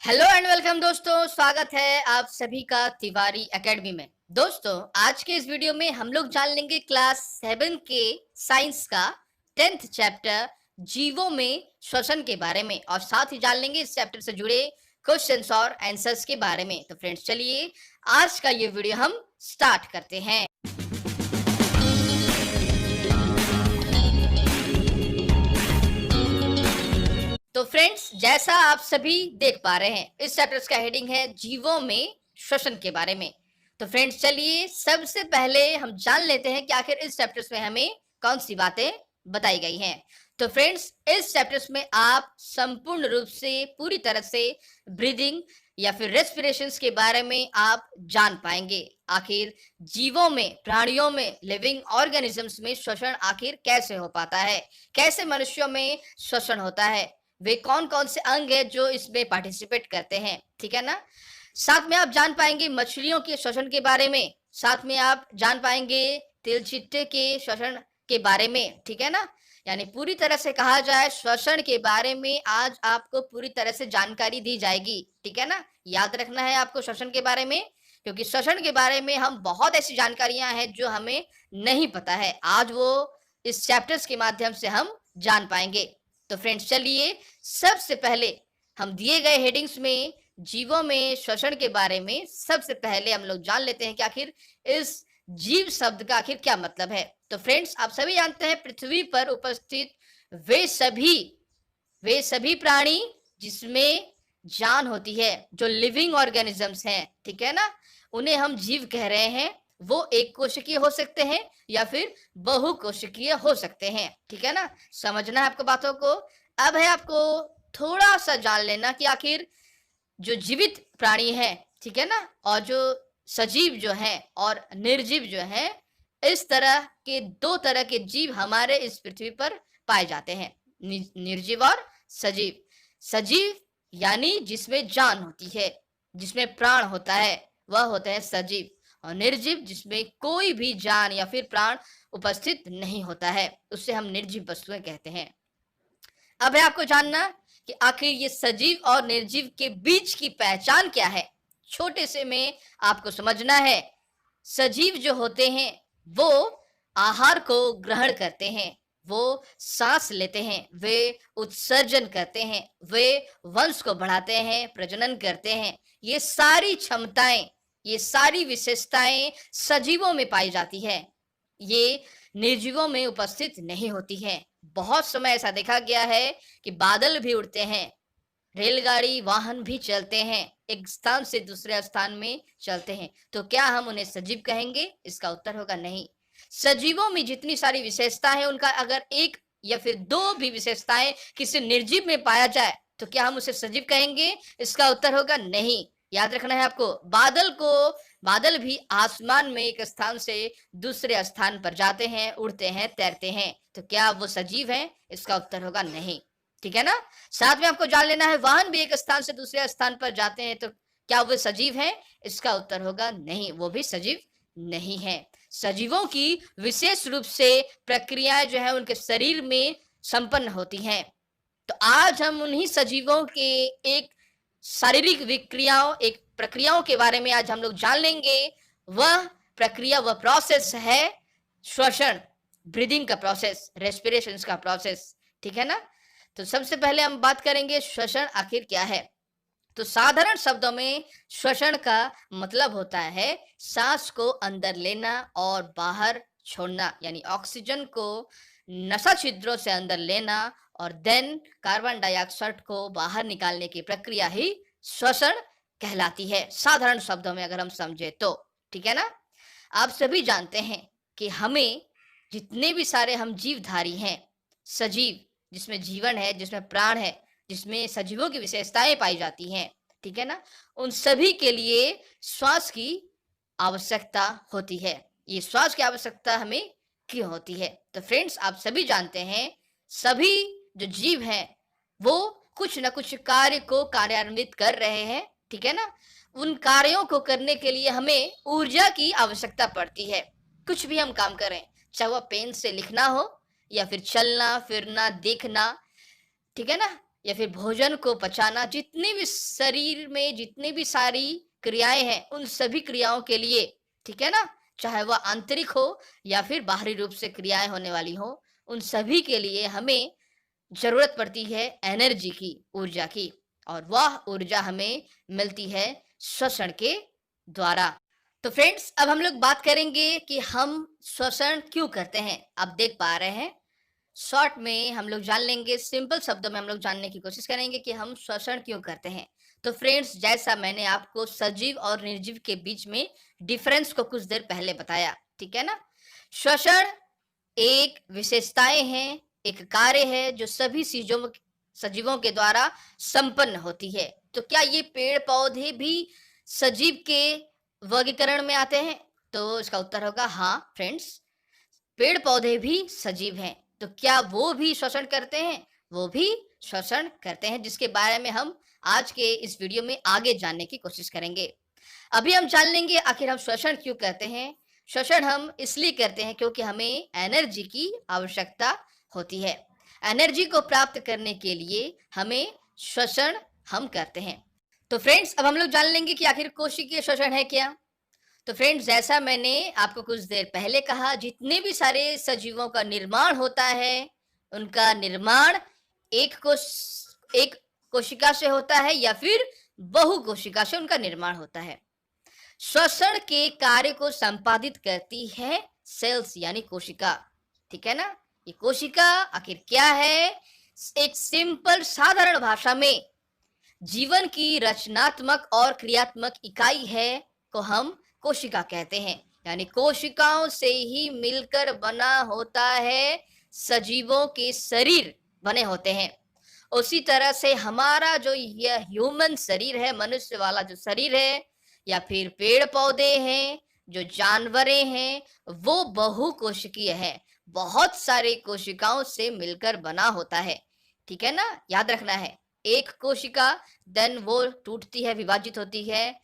Hello and welcome दोस्तों, स्वागत है आप सभी का तिवारी एकेडमी में। दोस्तों, आज के इस वीडियो में हम लोग जान लेंगे क्लास 7 के साइंस का 10th चैप्टर जीवों में श्वसन के बारे में, और साथ ही जान लेंगे इस चैप्टर से जुड़े क्वेश्चंस और आंसर्स के बारे में। तो फ्रेंड्स, चलिए आज का ये वीडियो हम स्टार्ट करते हैं। तो फ्रेंड्स, जैसा आप सभी देख पा रहे हैं, इस चैप्टर का हेडिंग है जीवों में श्वसन के बारे में। तो फ्रेंड्स, चलिए सबसे पहले हम जान लेते हैं कि आखिर इस चैप्टर्स में हमें कौन सी बातें बताई गई हैं। तो फ्रेंड्स, इस चैप्टर्स में आप संपूर्ण रूप से पूरी तरह से ब्रीदिंग या फिर रेस्पिरेशंस के बारे में आप जान पाएंगे। आखिर जीवों में, प्राणियों में, लिविंग ऑर्गेनिजम्स में श्वसन आखिर कैसे हो पाता है, कैसे मनुष्यों में श्वसन होता है, वे कौन कौन से अंग है जो इसमें पार्टिसिपेट करते हैं, ठीक है ना। साथ में आप जान पाएंगे मछलियों के श्वसन के बारे में, साथ में आप जान पाएंगे तिलचिट्टे के श्वसन के बारे में, ठीक है ना। यानी पूरी तरह से कहा जाए श्वसन के बारे में आज आपको पूरी तरह से जानकारी दी जाएगी, ठीक है ना। याद रखना है आपको श्वसन के बारे में, क्योंकि श्वसन के बारे में हम बहुत ऐसी जानकारियां हैं जो हमें नहीं पता है। आज वो इस चैप्टर्स के माध्यम से हम जान पाएंगे। तो फ्रेंड्स, चलिए सबसे पहले हम दिए गए हेडिंग्स में जीवों में श्वसन के बारे में सबसे पहले हम लोग जान लेते हैं कि आखिर इस जीव शब्द का आखिर क्या मतलब है। तो फ्रेंड्स, आप सभी जानते हैं पृथ्वी पर उपस्थित वे सभी प्राणी जिसमें जान होती है, जो लिविंग ऑर्गेनिजम्स हैं, ठीक है ना, उन्हें हम जीव कह रहे हैं। वो एक कोशिकीय हो सकते हैं या फिर बहुकोशिकीय हो सकते हैं, ठीक है ना। समझना है आपको बातों को। अब है आपको थोड़ा सा जान लेना कि आखिर जो जीवित प्राणी है, ठीक है ना, और जो सजीव जो है और निर्जीव जो है, इस तरह के दो तरह के जीव हमारे इस पृथ्वी पर पाए जाते हैं, निर्जीव और सजीव। सजीव यानी जिसमें जान होती है, जिसमें प्राण होता है, वह होते हैं सजीव। और निर्जीव जिसमें कोई भी जान या फिर प्राण उपस्थित नहीं होता है, उससे हम निर्जीव वस्तुएं कहते हैं। अब है आपको जानना कि आखिर ये सजीव और निर्जीव के बीच की पहचान क्या है। छोटे से में आपको समझना है, सजीव जो होते हैं वो आहार को ग्रहण करते हैं, वो सांस लेते हैं, वे उत्सर्जन करते हैं, वे वंश को बढ़ाते हैं, प्रजनन करते हैं। ये सारी क्षमताएं, ये सारी विशेषताएं सजीवों में पाई जाती है, ये निर्जीवों में उपस्थित नहीं होती है। बहुत समय ऐसा देखा गया है कि बादल भी उड़ते हैं, रेलगाड़ी, वाहन भी चलते हैं, एक स्थान से दूसरे स्थान में चलते हैं। तो क्या हम उन्हें सजीव कहेंगे? इसका उत्तर होगा नहीं। सजीवों में जितनी सारी विशेषता है, उनका अगर एक या फिर दो भी विशेषताएं किसी निर्जीव में पाया जाए तो क्या हम उसे सजीव कहेंगे? इसका उत्तर होगा नहीं। याद रखना है आपको। बादल भी आसमान में एक स्थान से दूसरे स्थान पर जाते हैं, उड़ते हैं, तैरते हैं। तो क्या वो सजीव हैं? इसका उत्तर होगा नहीं, ठीक है ना। साथ में आपको जान लेना है, वाहन भी एक स्थान से दूसरे स्थान पर जाते हैं, तो क्या वो सजीव हैं? इसका उत्तर होगा नहीं, वो भी सजीव नहीं है। सजीवों की विशेष रूप से प्रक्रियाएं जो है उनके शरीर में संपन्न होती हैं। तो आज हम उन्हीं सजीवों के एक शारीरिक विक्रियाओं, एक प्रक्रियाओं के बारे में आज हम लोग जान लेंगे। वह प्रक्रिया, वह प्रोसेस है श्वसन, ब्रीदिंग का प्रोसेस, रेस्पिरेशन का प्रोसेस, ठीक है ना। तो सबसे पहले हम बात करेंगे श्वसन आखिर क्या है। तो साधारण शब्दों में श्वसन का मतलब होता है सांस को अंदर लेना और बाहर छोड़ना, यानी ऑक्सीजन को नसा छिद्रों से अंदर लेना और देन कार्बन डाइऑक्साइड को बाहर निकालने की प्रक्रिया ही श्वसन कहलाती है, साधारण शब्दों में अगर हम समझे तो, ठीक है ना। आप सभी जानते हैं कि हमें जितने भी सारे हम जीवधारी हैं, सजीव जिसमें जीवन है, जिसमें प्राण है, जिसमें सजीवों की विशेषताएं पाई जाती हैं, ठीक है ना, उन सभी के लिए श्वास की आवश्यकता होती है। ये श्वास की आवश्यकता हमें क्यों होती है? तो फ्रेंड्स, आप सभी जानते हैं सभी जो जीव हैं वो कुछ न कुछ कार्य को कार्यान्वित कर रहे हैं, ठीक है ना। उन कार्यों को करने के लिए हमें ऊर्जा की आवश्यकता पड़ती है। कुछ भी हम काम करें, चाहे वह पेन से लिखना हो या फिर चलना फिरना, देखना, ठीक है ना, या फिर भोजन को पचाना, जितनी भी शरीर में जितनी भी सारी क्रियाएं हैं, उन सभी क्रियाओं के लिए, ठीक है ना, चाहे वह आंतरिक हो या फिर बाहरी रूप से क्रियाएं होने वाली हो, उन सभी के लिए हमें जरूरत पड़ती है एनर्जी की, ऊर्जा की। और वह ऊर्जा हमें मिलती है श्वसन के द्वारा। तो फ्रेंड्स, अब हम लोग बात करेंगे कि हम श्वसन क्यों करते हैं। आप देख पा रहे हैं, शॉर्ट में हम लोग जान लेंगे, सिंपल शब्दों में हम लोग जानने की कोशिश करेंगे कि हम श्वसन क्यों करते हैं। तो फ्रेंड्स, जैसा मैंने आपको सजीव और निर्जीव के बीच में डिफरेंस को कुछ देर पहले बताया, ठीक है ना। श्वसन एक विशेषताएं हैं, एक कार्य है जो सभी चीजों सजीवों के द्वारा संपन्न होती है। तो क्या ये पेड़ पौधे भी सजीव के वर्गीकरण में आते हैं? तो इसका उत्तर होगा हाँ फ्रेंड्स, पेड़ पौधे भी सजीव हैं। तो क्या वो भी श्वसन करते हैं? वो भी श्वसन करते हैं, जिसके बारे में हम आज के इस वीडियो में आगे जानने की कोशिश करेंगे। अभी हम जान लेंगे आखिर हम श्वसन क्यों करते हैं। श्वसन हम इसलिए करते हैं क्योंकि हमें एनर्जी की आवश्यकता होती है। एनर्जी को प्राप्त करने के लिए हमें श्वसन हम करते हैं। तो फ्रेंड्स, अब हम लोग जान लेंगे कि आखिर कोशिकीय श्वसन है क्या। तो फ्रेंड्स, जैसा मैंने आपको कुछ देर पहले कहा, जितने भी सारे सजीवों का निर्माण होता है, उनका निर्माण एक कोशिका से होता है या फिर बहु कोशिका से उनका निर्माण होता है। श्वसन के कार्य को संपादित करती है सेल्स यानी कोशिका, ठीक है ना। ये कोशिका आखिर क्या है? एक सिंपल साधारण भाषा में जीवन की रचनात्मक और क्रियात्मक इकाई है को हम कोशिका कहते हैं। यानी कोशिकाओं से ही मिलकर बना होता है सजीवों के शरीर बने होते हैं। उसी तरह से हमारा जो यह ह्यूमन शरीर है, मनुष्य वाला जो शरीर है, या फिर पेड़ पौधे हैं, जो जानवरें हैं, वो बहुकोशिकीय है, बहुत सारे कोशिकाओं से मिलकर बना होता है, ठीक है ना। याद रखना है, एक कोशिका, देन वो टूटती है, विभाजित होती है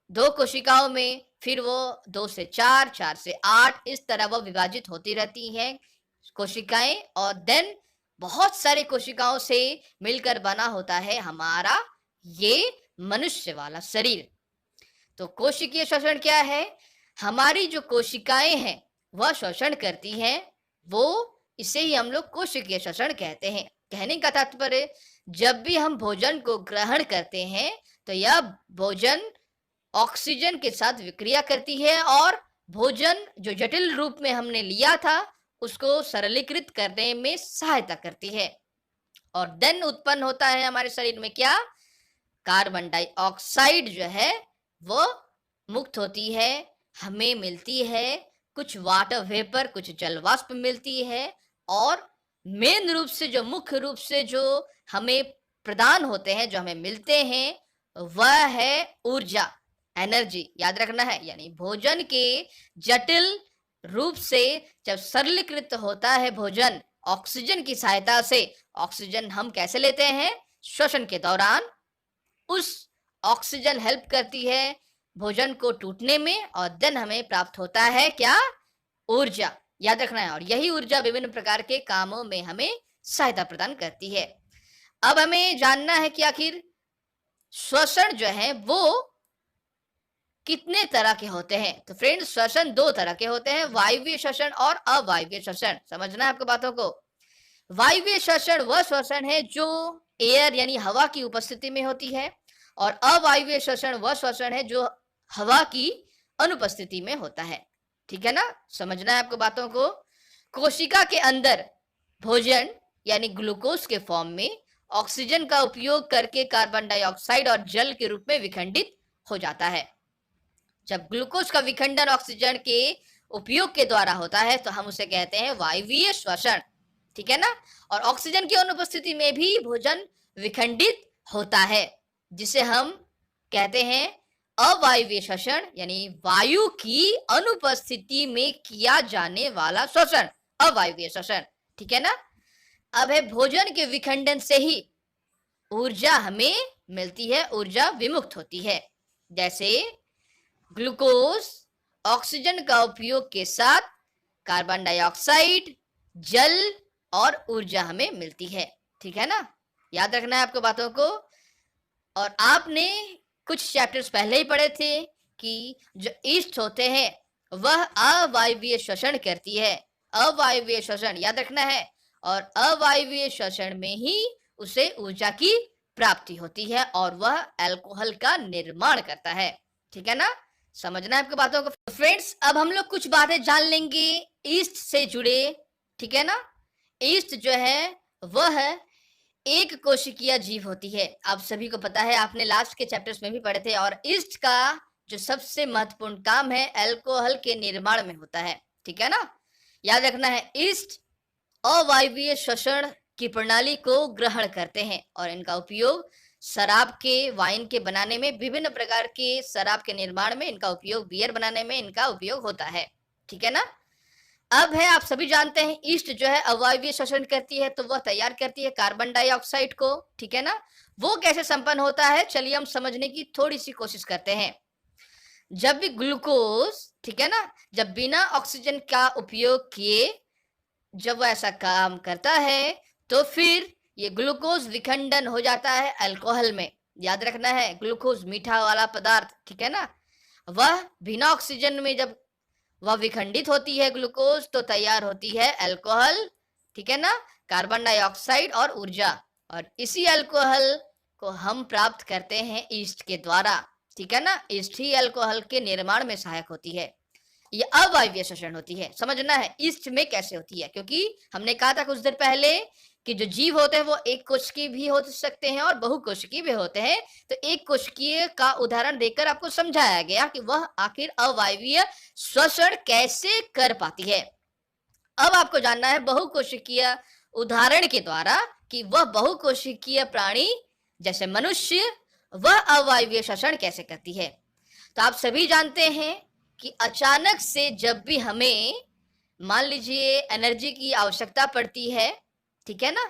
2 कोशिकाओं में, फिर वो 2 से 4, 4 से 8, इस तरह वो विभाजित होती रहती हैं कोशिकाएं, और देन बहुत सारे कोशिकाओं से मिलकर बना होता है हमारा ये मनुष्य वाला शरीर। तो कोशिकीय श्वसन क्या है? हमारी जो कोशिकाएं हैं वह श्वसन करती हैं, वो इसे ही हम लोग कोशिकीय श्वसन कहते हैं। कहने का तात्पर्य, जब भी हम भोजन को ग्रहण करते हैं तो यह भोजन ऑक्सीजन के साथ विक्रिया करती है और भोजन जो जटिल रूप में हमने लिया था उसको सरलीकृत करने में सहायता करती है। और देन उत्पन्न होता है हमारे शरीर में क्या? कार्बन डाइऑक्साइड जो है वो मुक्त होती है, हमें मिलती है कुछ वाटर वेपर, कुछ जल वाष्प मिलती है, और मेन रूप से जो मुख्य रूप से जो हमें प्रदान होते हैं, जो हमें मिलते हैं, वह है ऊर्जा, एनर्जी। याद रखना है, यानी भोजन के जटिल रूप से जब सरलीकृत होता है भोजन ऑक्सीजन की सहायता से, ऑक्सीजन हम कैसे लेते हैं? श्वसन के दौरान। उस ऑक्सीजन हेल्प करती है भोजन को टूटने में, और देन हमें प्राप्त होता है क्या? ऊर्जा। याद रखना है, और यही ऊर्जा विभिन्न प्रकार के कामों में हमें सहायता प्रदान करती है। अब हमें जानना है कि आखिर श्वसन जो है वो कितने तरह के होते हैं। तो फ्रेंड्स, श्वसन 2 तरह के होते हैं, वायवीय श्वसन और अवायवीय श्वसन। समझना है आपको बातों को। वायवीय श्वसन वह श्वसन है जो एयर यानी हवा की उपस्थिति में होती है, और अवायवीय श्वसन वह श्वसन है जो हवा की अनुपस्थिति में होता है, ठीक है ना। समझना है आपको बातों को। कोशिका के अंदर भोजन यानी ग्लूकोज के फॉर्म में ऑक्सीजन का उपयोग करके कार्बन डाइऑक्साइड और जल के रूप में विखंडित हो जाता है। जब ग्लूकोज का विखंडन ऑक्सीजन के उपयोग के द्वारा होता है तो हम उसे कहते हैं वायवीय श्वसन, ठीक है ना। और ऑक्सीजन की अनुपस्थिति में भी भोजन विखंडित होता है, जिसे हम कहते हैं अवायवीय श्वसन, यानी वायु की अनुपस्थिति में किया जाने वाला श्वसन, अवायवीय श्वसन, ठीक है ना। अब है भोजन के विखंडन से ही ऊर्जा हमें मिलती है, ऊर्जा विमुक्त होती है। जैसे ग्लूकोज ऑक्सीजन का उपयोग के साथ कार्बन डाइऑक्साइड, जल और ऊर्जा हमें मिलती है, ठीक है ना। याद रखना है आपको बातों को। और आपने कुछ चैप्टर्स पहले ही पढ़े थे कि जो ईस्ट होते हैं वह अवायवीय श्वसन करती है। अवायवीय श्वसन याद रखना है। और अवायवीय श्वसन में ही उसे ऊर्जा की प्राप्ति होती है और वह अल्कोहल का निर्माण करता है। ठीक है ना, समझना है आपकी बातों को। फ्रेंड्स, अब हम लोग कुछ बातें जान लेंगे ईस्ट से जुड़े। ठीक है ना, ईस्ट जो है वह एक कोशिकीय जीव होती है। आप सभी को पता है, आपने लास्ट के चैप्टर्स में भी पढ़े थे। और ईस्ट का जो सबसे महत्वपूर्ण काम है अल्कोहल के निर्माण में होता है। ठीक है ना, याद रखना है। ईस्ट अवायवीय श्वसन की प्रणाली को ग्रहण करते हैं और इनका उपयोग शराब के, वाइन के बनाने में, विभिन्न प्रकार के शराब के निर्माण में इनका उपयोग, बियर बनाने में इनका उपयोग होता है। ठीक है ना, अब है, आप सभी जानते हैं ईस्ट जो है अवायवीय श्वसन करती है, तो वह तैयार करती है कार्बन डाइऑक्साइड को। ठीक है ना, वो कैसे संपन्न होता है, चलिए हम समझने की थोड़ी सी कोशिश करते हैं। जब भी ग्लूकोज, ठीक है ना, जब बिना ऑक्सीजन का उपयोग किए जब वह ऐसा काम करता है तो फिर ये ग्लूकोज विखंडन हो जाता है अल्कोहल में। याद रखना है, ग्लूकोज मीठा वाला पदार्थ, ठीक है ना, वह बिना ऑक्सीजन में जब वह विखंडित होती है ग्लूकोज तो तैयार होती है अल्कोहल। ठीक है ना, कार्बन डाइऑक्साइड और ऊर्जा। और इसी अल्कोहल को हम प्राप्त करते हैं ईस्ट के द्वारा। ठीक है ना, ईस्ट ही अल्कोहल के निर्माण में सहायक होती है। ये अवायवीय श्वसन होती है। समझना है ईस्ट में कैसे होती है, क्योंकि हमने कहा था कुछ देर पहले कि जो जीव होते हैं वो एक कोशिकीय भी हो सकते हैं और बहुकोशिकीय भी होते हैं। तो एक कोशिकीय का उदाहरण देकर आपको समझाया गया कि वह आखिर अवायवीय श्वसन कैसे कर पाती है। अब आपको जानना है बहुकोशिकीय उदाहरण के द्वारा कि वह बहुकोशिकीय प्राणी जैसे मनुष्य वह अवायवीय श्वसन कैसे करती है। तो आप सभी जानते हैं कि अचानक से जब भी हमें, मान लीजिए, एनर्जी की आवश्यकता पड़ती है, ठीक है ना,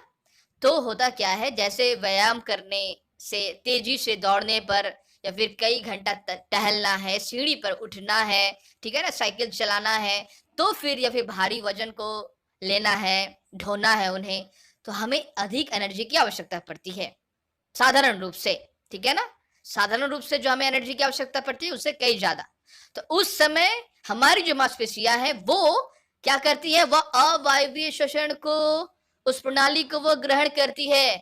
तो होता क्या है, जैसे व्यायाम करने से, तेजी से दौड़ने पर, या फिर कई घंटा टहलना है, सीढ़ी पर उठना है, ठीक है ना, साइकिल चलाना है, तो फिर या फिर भारी वजन को लेना है, ढोना है उन्हें, तो हमें अधिक एनर्जी की आवश्यकता पड़ती है साधारण रूप से। ठीक है ना, साधारण रूप से जो हमें एनर्जी की आवश्यकता पड़ती है उससे कई ज्यादा। तो उस समय हमारी जो मांसपेशियां हैं वो क्या करती है, वह अवायवीय श्वसन को, उस प्रणाली को वो ग्रहण करती है।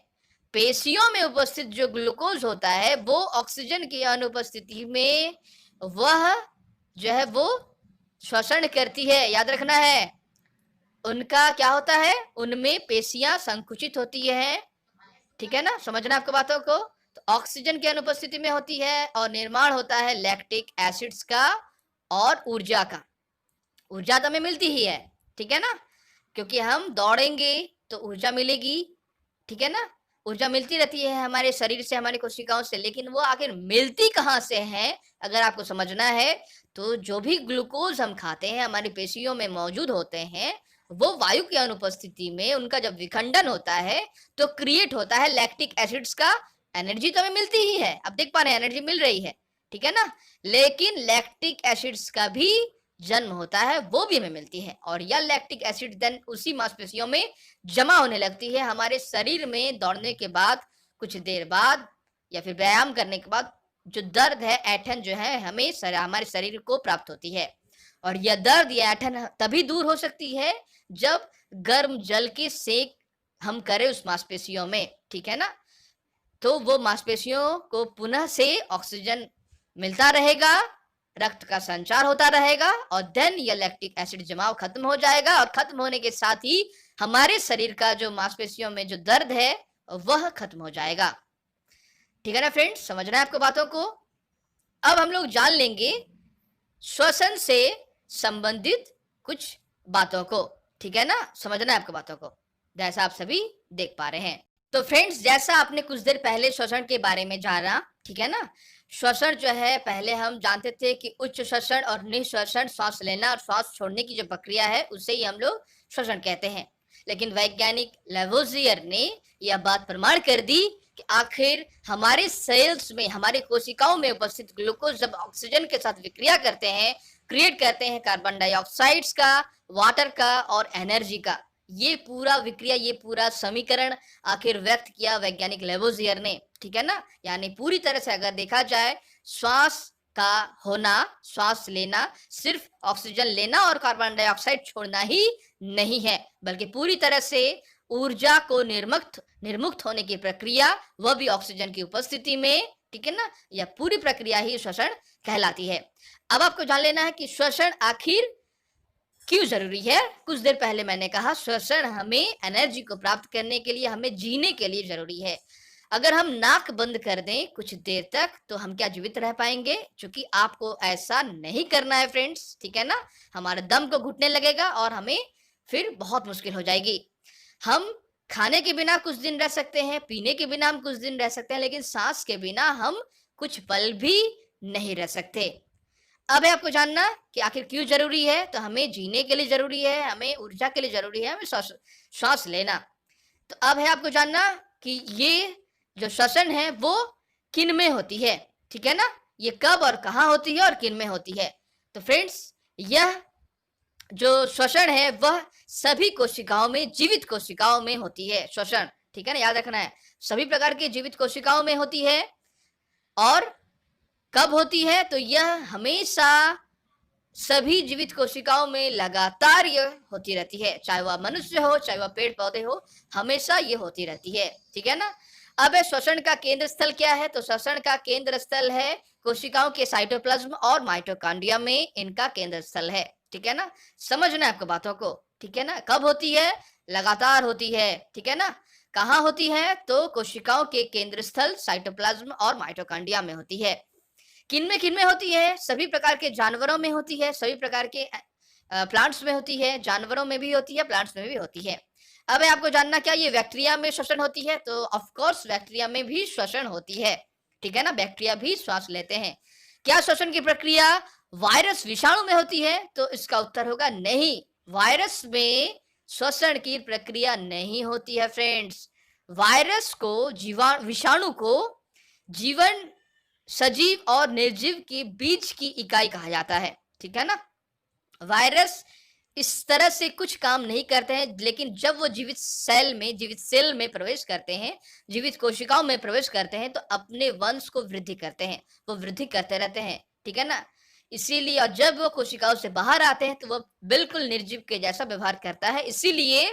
पेशियों में उपस्थित जो ग्लूकोज होता है वो ऑक्सीजन की अनुपस्थिति में वह जो है वो श्वसन करती है। याद रखना है, उनका क्या होता है, उनमें पेशियां संकुचित होती है। ठीक है ना, समझना आपको बातों को। तो ऑक्सीजन की अनुपस्थिति में होती है और निर्माण होता है लैक्टिक एसिड्स का और ऊर्जा का। ऊर्जा तो हमें मिलती ही है, ठीक है ना, क्योंकि हम दौड़ेंगे तो ऊर्जा मिलेगी। ठीक है ना, ऊर्जा मिलती रहती है हमारे शरीर से, हमारी कोशिकाओं से, लेकिन वो आखिर मिलती कहाँ से है अगर आपको समझना है तो जो भी ग्लूकोज हम खाते हैं हमारी पेशियों में मौजूद होते हैं, वो वायु की अनुपस्थिति में उनका जब विखंडन होता है तो क्रिएट होता है लैक्टिक एसिड्स का। एनर्जी तो हमें मिलती ही है, अब देख पा रहे हैं एनर्जी मिल रही है, ठीक है ना, लेकिन लैक्टिक एसिड्स का भी जन्म होता है, वो भी हमें मिलती है। और यह लैक्टिक एसिड देन उसी मांसपेशियों में जमा होने लगती है हमारे शरीर में। दौड़ने के बाद कुछ देर बाद या फिर व्यायाम करने के बाद जो दर्द है, ऐंठन जो है, हमें हमारे शरीर को प्राप्त होती है। और यह दर्द या ऐंठन तभी दूर हो सकती है जब गर्म जल के सेक हम करें उस मांसपेशियों में। ठीक है ना, तो वो मांसपेशियों को पुनः से ऑक्सीजन मिलता रहेगा, रक्त का संचार होता रहेगा और देन यह लैक्टिक एसिड जमाव खत्म हो जाएगा। और खत्म होने के साथ ही हमारे शरीर का जो मांसपेशियों में जो दर्द है वह खत्म हो जाएगा। ठीक है ना फ्रेंड्स, समझना है आपको बातों को। अब हम लोग जान लेंगे श्वसन से संबंधित कुछ बातों को। ठीक है ना, समझना है आपको बातों को, जैसा आप सभी देख पा रहे हैं। तो फ्रेंड्स, जैसा आपने कुछ देर पहले श्वसन के बारे में जाना, ठीक है ना, श्वसन जो है पहले हम जानते थे कि उच्च श्वसन और निःश्वसन, श्वास लेना और श्वास छोड़ने की जो प्रक्रिया है उसे ही हम लोग श्वसन कहते हैं। लेकिन वैज्ञानिक लेवोजियर ने यह बात प्रमाण कर दी कि आखिर हमारे सेल्स में, हमारे कोशिकाओं में उपस्थित ग्लूकोज जब ऑक्सीजन के साथ विक्रिया करते हैं, क्रिएट करते हैं कार्बन डाइऑक्साइड्स का, वाटर का और एनर्जी का, ये पूरा विक्रिया, ये पूरा समीकरण आखिर व्यक्त किया वैज्ञानिक लेवोजियर ने, ठीक है ना। यानी पूरी तरह से अगर देखा जाए, श्वास का होना, श्वास लेना सिर्फ ऑक्सीजन लेना और कार्बन डाइऑक्साइड छोड़ना ही नहीं है, बल्कि पूरी तरह से ऊर्जा को निर्मुक्त होने की प्रक्रिया, वह भी ऑक्सीजन की उपस्थिति में, ठीक है ना। यह पूरी प्रक्रिया ही श्वसन कहलाती है। अब आपको जान लेना है कि श्वसन आखिर क्यों जरूरी है। कुछ देर पहले मैंने कहा श्वसन हमें एनर्जी को प्राप्त करने के लिए, हमें जीने के लिए जरूरी है। अगर हम नाक बंद कर दें कुछ देर तक तो हम क्या जीवित रह पाएंगे? क्योंकि आपको ऐसा नहीं करना है फ्रेंड्स, ठीक है ना। हमारे दम को घुटने लगेगा और हमें फिर बहुत मुश्किल हो जाएगी। हम खाने के बिना कुछ दिन रह सकते हैं, पीने के बिना हम कुछ दिन रह सकते हैं, लेकिन सांस के बिना हम कुछ पल भी नहीं रह सकते। अब है आपको जानना कि आखिर क्यों जरूरी है। तो हमें जीने के लिए जरूरी है, हमें ऊर्जा के लिए जरूरी है, हमें श्वास लेना। तो अब है आपको जानना कि ये जो श्वसन है वो किन में होती है, ठीक है ना। ये कब और कहाँ होती है और किन में होती है। तो फ्रेंड्स, यह जो श्वसन है वह सभी कोशिकाओं में, जीवित कोशिकाओं में होती है श्वसन, ठीक है ना। याद रखना है, सभी प्रकार की जीवित कोशिकाओं में होती है। और कब होती है? तो यह हमेशा सभी जीवित कोशिकाओं में लगातार यह होती रहती है, चाहे वह मनुष्य हो, चाहे वह पेड़ पौधे हो, हमेशा ये होती रहती है, ठीक है ना। अब श्वसन का केंद्र स्थल क्या है? तो श्वसन का केंद्र स्थल है कोशिकाओं के साइटोप्लाज्म और माइटोकॉन्ड्रिया में इनका केंद्र स्थल है, ठीक है ना। समझना है आपको बातों को, ठीक है ना। कब होती है? लगातार होती है, ठीक है ना। कहाँ होती है? तो कोशिकाओं के केंद्र स्थल साइटोप्लाज्म और माइटोकॉन्ड्रिया में होती है। किन में होती है? सभी प्रकार के जानवरों में होती है, सभी प्रकार के प्लांट्स में होती है, जानवरों में भी होती है, प्लांट्स में भी होती है। अब है आपको जानना क्या ये बैक्टीरिया में श्वसन होती है? तो ऑफ कोर्स बैक्टीरिया में भी श्वसन होती है, ठीक है ना। बैक्टीरिया भी श्वास लेते हैं। क्या श्वसन की प्रक्रिया वायरस विषाणु में होती है? तो इसका उत्तर होगा नहीं, वायरस में श्वसन की प्रक्रिया नहीं होती है फ्रेंड्स। वायरस को, विषाणु को जीवन, सजीव और निर्जीव के बीच की इकाई कहा जाता है, ठीक है ना। वायरस इस तरह से कुछ काम नहीं करते हैं, लेकिन जब वो जीवित सेल में प्रवेश करते हैं, जीवित कोशिकाओं में प्रवेश करते हैं, तो अपने वंश को वृद्धि करते हैं, वो वृद्धि करते रहते हैं, ठीक है ना। इसीलिए, और जब वो कोशिकाओं से बाहर आते हैं तो वो बिल्कुल निर्जीव के जैसा व्यवहार करता है। इसीलिए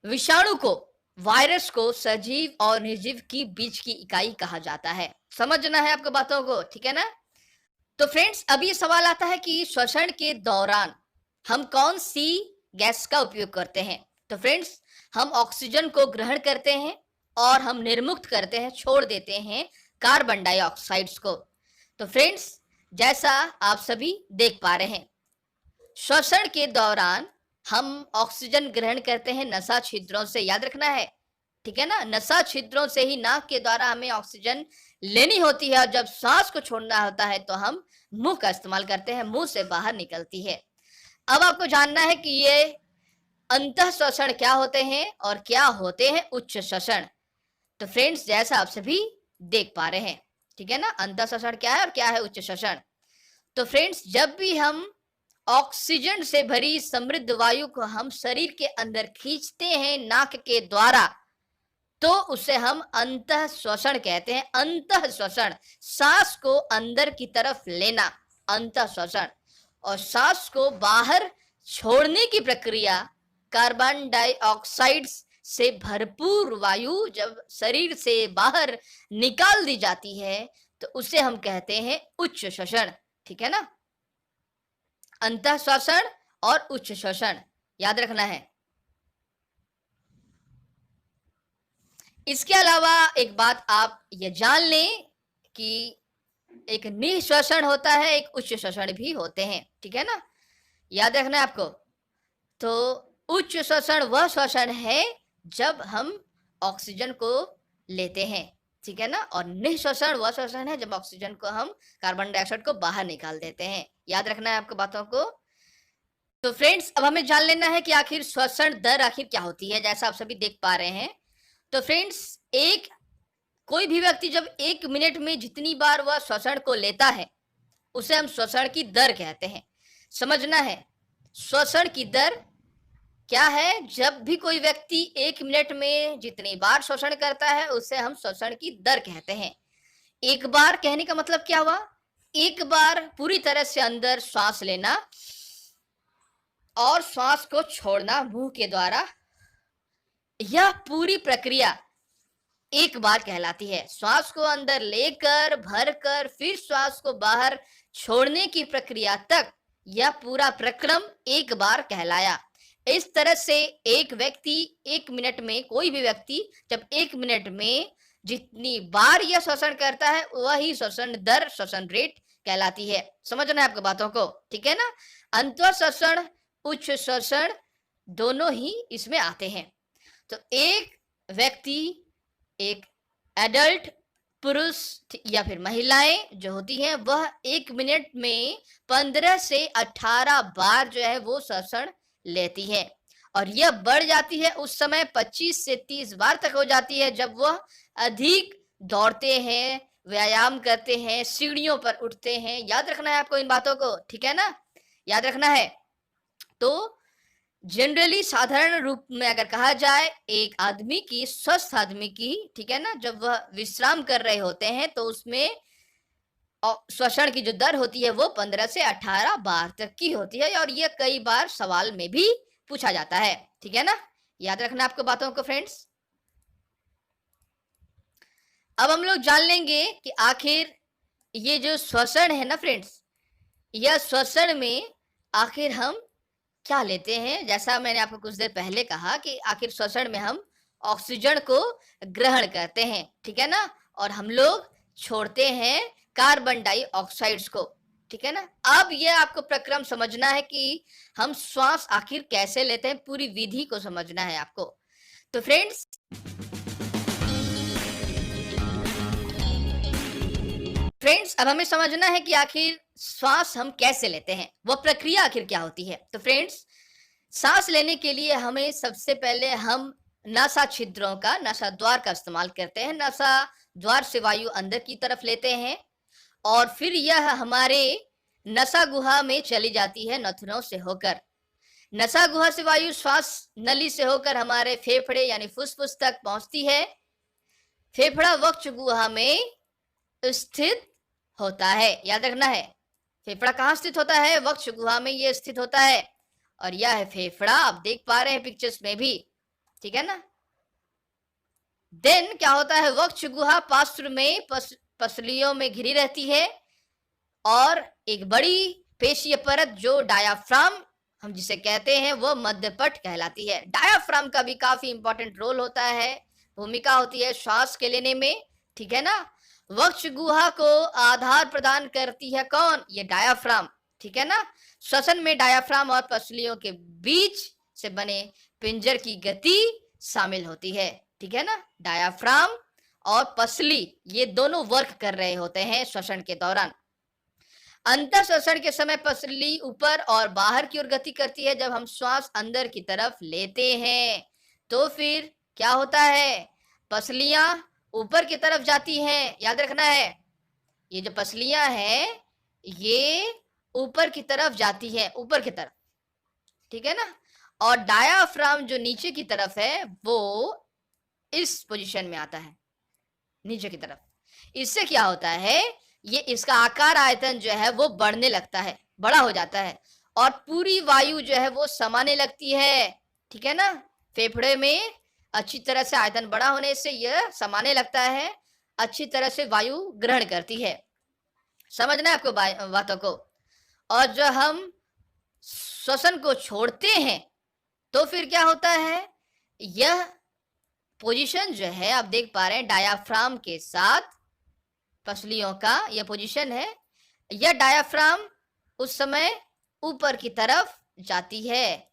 विषाणु को, वायरस को सजीव और निर्जीव की बीच की इकाई कहा जाता है। समझना है आपको बातों को, ठीक है ना। तो फ्रेंड्स, अब ये सवाल आता है कि श्वसन के दौरान हम कौन सी गैस का उपयोग करते हैं। तो फ्रेंड्स, हम ऑक्सीजन को ग्रहण करते हैं और हम निर्मुक्त करते हैं, छोड़ देते हैं कार्बन डाइऑक्साइड्स को। तो फ्रेंड्स, जैसा आप सभी देख पा रहे हैं, श्वसन के दौरान हम ऑक्सीजन ग्रहण करते हैं नसा छिद्रों से, याद रखना है, ठीक है ना। नसा छिद्रों से ही नाक के द्वारा हमें ऑक्सीजन लेनी होती है, और जब सांस को छोड़ना होता है तो हम मुंह का इस्तेमाल करते हैं, मुंह से बाहर निकलती है। अब आपको जानना है कि ये अंतः श्वसन क्या होते हैं और क्या होते हैं उच्च श्वसन। तो फ्रेंड्स, जैसा आप सभी देख पा रहे हैं, ठीक है ना, अंतः श्वसन क्या है और क्या है उच्च श्वसन। तो फ्रेंड्स, जब भी हम ऑक्सीजन से भरी समृद्ध वायु को हम शरीर के अंदर खींचते हैं नाक के द्वारा, तो उसे हम अंतः श्वसन कहते हैं। अंतः श्वसन, सांस को अंदर की तरफ लेना, अंतः श्वसन। और सांस को बाहर छोड़ने की प्रक्रिया, कार्बन डाइऑक्साइड से भरपूर वायु जब शरीर से बाहर निकाल दी जाती है तो उसे हम कहते हैं उच्च श्वसन, ठीक है ना। अंतः श्वसन और उच्च श्वसन याद रखना है। इसके अलावा एक बात आप ये जान लें कि एक निःश्वसन होता है, एक उच्च श्वसन भी होते हैं, ठीक है ना, याद रखना है आपको। तो उच्च श्वसन वह श्वसन है जब हम ऑक्सीजन को लेते हैं, ठीक है ना, और निःश्वसन वह श्वसन है जब ऑक्सीजन को हम, कार्बन डाइऑक्साइड को बाहर निकाल देते हैं। याद रखना है आपको बातों को। तो फ्रेंड्स, अब हमें जान लेना है कि आखिर श्वसन दर आखिर क्या होती है, जैसा आप सभी देख पा रहे हैं। तो फ्रेंड्स, कोई भी व्यक्ति जब 1 मिनट में जितनी बार वह श्वसन को लेता है उसे हम श्वसन की दर कहते हैं। समझना है, श्वसन की दर क्या है, जब भी कोई व्यक्ति 1 मिनट में जितनी बार श्वसन करता है, उसे हम श्वसन की दर कहते हैं। एक बार कहने का मतलब क्या हुआ? एक बार पूरी तरह से अंदर श्वास लेना और श्वास को छोड़ना मुंह के द्वारा, यह पूरी प्रक्रिया एक बार कहलाती है। श्वास को अंदर लेकर, भरकर, फिर श्वास को बाहर छोड़ने की प्रक्रिया तक यह पूरा प्रक्रम एक बार कहलाया। इस तरह से एक व्यक्ति 1 मिनट में, कोई भी व्यक्ति जब 1 मिनट में जितनी बार यह श्वसन करता है, वही श्वसन दर, श्वसन रेट कहलाती है। समझना है आपको बातों को, ठीक है ना? अंतर श्वसन, उच्च श्वसन दोनों ही इसमें आते हैं। तो एक व्यक्ति, एक एडल्ट पुरुष या फिर महिलाएं जो होती हैं, वह 1 मिनट में 15 से 18 बार जो है वो श्वसन लेती है, और यह बढ़ जाती है उस समय 25 से 30 बार तक हो जाती है, जब वह अधिक दौड़ते हैं, व्यायाम करते हैं, सीढ़ियों पर उठते हैं। याद रखना है आपको इन बातों को, ठीक है ना? याद रखना है। तो जनरली, साधारण रूप में अगर कहा जाए, एक आदमी की, स्वस्थ आदमी की, ठीक है ना, जब वह विश्राम कर रहे होते हैं तो उसमें श्वसन की जो दर होती है वो 15 से 18 बार तक की होती है, और यह कई बार सवाल में भी पूछा जाता है, ठीक है ना? याद रखना आपको बातों को फ्रेंड्स। अब हम लोग जान लेंगे कि आखिर ये जो श्वसन है ना फ्रेंड्स, यह श्वसन में आखिर हम क्या लेते हैं। जैसा मैंने आपको कुछ देर पहले कहा कि आखिर श्वसन में हम ऑक्सीजन को ग्रहण करते हैं, ठीक है ना, और हम लोग छोड़ते हैं कार्बन डाइऑक्साइड्स को, ठीक है ना? अब यह आपको प्रक्रम समझना है कि हम श्वास आखिर कैसे लेते हैं, पूरी विधि को समझना है आपको। तो फ्रेंड्स, अब हमें समझना है कि आखिर श्वास हम कैसे लेते हैं, वह प्रक्रिया आखिर क्या होती है। तो फ्रेंड्स, सांस लेने के लिए हमें सबसे पहले हम नासा छिद्रों का, नासा द्वार का इस्तेमाल करते हैं। नासा द्वार से वायु अंदर की तरफ लेते हैं, और फिर यह हमारे नसा गुहा में चली जाती है नथुनों से होकर। नसा गुहा से वायु श्वास नली से होकर हमारे फेफड़े यानी फुसफुस तक पहुंचती है। फेफड़ा वक्ष गुहा में स्थित होता है। याद रखना है, फेफड़ा कहाँ स्थित होता है? वक्ष गुहा में ये स्थित होता है, और यह है फेफड़ा, आप देख पा रहे हैं पिक्चर्स में भी, ठीक है ना? देन क्या होता है, वक्ष गुहा पार्श्व में पसलियों में घिरी रहती है, और एक बड़ी पेशीय परत जो डायाफ्राम हम जिसे कहते हैं, वो मध्यपट कहलाती है। डायाफ्राम का भी काफी इंपॉर्टेंट रोल होता है, भूमिका होती है श्वास के लेने में, ठीक है ना? वक्ष गुहा को आधार प्रदान करती है कौन? ये डायाफ्राम, ठीक है ना? श्वसन में डायाफ्राम और पसलियों के बीच से बने पिंजर की गति शामिल होती है, ठीक है ना? डायाफ्राम और पसली ये दोनों वर्क कर रहे होते हैं श्वसन के दौरान। अंतर श्वसन के समय पसली ऊपर और बाहर की ओर गति करती है। जब हम श्वास अंदर की तरफ लेते हैं तो फिर क्या होता है, पसलियां ऊपर की तरफ जाती हैं। याद रखना है, ये जो पसलियां हैं ये ऊपर की तरफ जाती हैं, ऊपर की तरफ, ठीक है ना? और डायाफ्राम जो नीचे की तरफ है वो इस पोजीशन में आता है, नीचे की तरफ। इससे क्या होता है, ये इसका आकार आयतन जो है वो बढ़ने लगता है, बड़ा हो जाता है, और पूरी वायु जो है वो समाने लगती है, ठीक है ना? फेफड़े में अच्छी तरह से आयतन बड़ा होने से यह समाने लगता है, अच्छी तरह से वायु ग्रहण करती है। समझना है आपको बातों को। और जब हम श्वसन को छोड़ते हैं तो फिर क्या होता है, यह पोजीशन जो है आप देख पा रहे हैं, डायाफ्राम के साथ पसलियों का यह पोजीशन है। यह डायाफ्राम उस समय ऊपर की तरफ जाती है,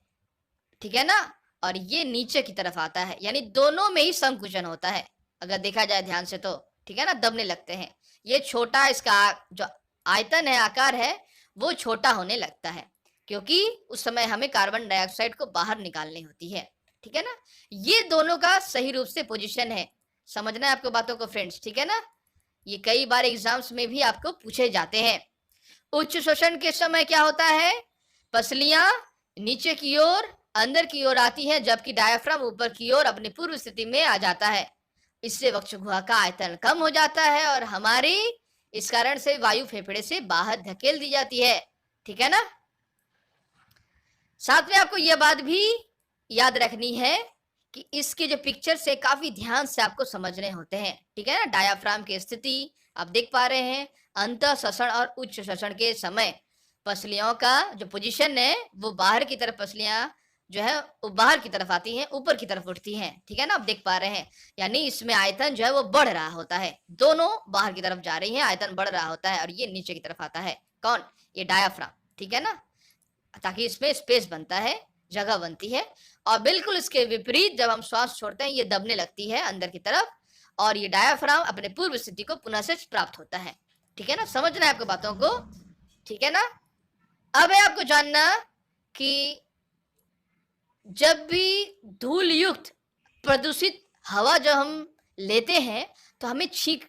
ठीक है ना? और ये नीचे की तरफ आता है, यानी दोनों में ही संकुचन होता है अगर देखा जाए ध्यान से तो, ठीक है ना? दबने लगते हैं। ये छोटा, इसका जो आयतन है, आकार है, वो छोटा होने लगता है, क्योंकि उस समय हमें कार्बन डाइऑक्साइड को बाहर निकालनी होती है, ठीक है ना? ये दोनों का सही रूप से पोजीशन है। समझना है आपको बातों को फ्रेंड्स, ठीक है ना? ये कई बार एग्जाम्स में भी आपको पूछे जाते हैं। उच्च श्वसन के समय क्या होता है, पसलियां नीचे की ओर अंदर की ओर आती है, जबकि डायाफ्राम ऊपर की ओर अपनी पूर्व स्थिति में आ जाता है। इससे वक्ष गुहा का आयतन कम हो जाता है और हमारी इस कारण से वायु फेफड़े से बाहर धकेल दी जाती है। ठीक है ना। साथ में आपको यह बात भी याद रखनी है कि इसके जो पिक्चर से काफी ध्यान से आपको समझने होते हैं। ठीक है ना। डायाफ्राम की स्थिति आप देख पा रहे हैं। अंत श्वसन और उच्च श्वसन के समय पसलियों का जो पोजीशन है वो बाहर की तरफ पसलियां जो है वो बाहर की तरफ आती हैं, ऊपर की तरफ उठती हैं। ठीक है ना। आप देख पा रहे हैं, यानी इसमें आयतन जो है वो बढ़ रहा होता है। दोनों बाहर की तरफ जा रही हैं, आयतन बढ़ रहा होता है और ये नीचे की तरफ आता है। कौन? ये डायाफ्राम। ठीक है ना। ताकि इसमें स्पेस बनता है, जगह बनती है। और बिल्कुल इसके विपरीत जब हम श्वास छोड़ते हैं ये दबने लगती है अंदर की तरफ और ये डायाफ्राम अपने पूर्व स्थिति को पुनः से प्राप्त होता है। ठीक है ना। समझना है आपको बातों को। ठीक है ना। अब है आपको जानना कि जब भी धूल युक्त प्रदूषित हवा जब हम लेते हैं तो हमें छींक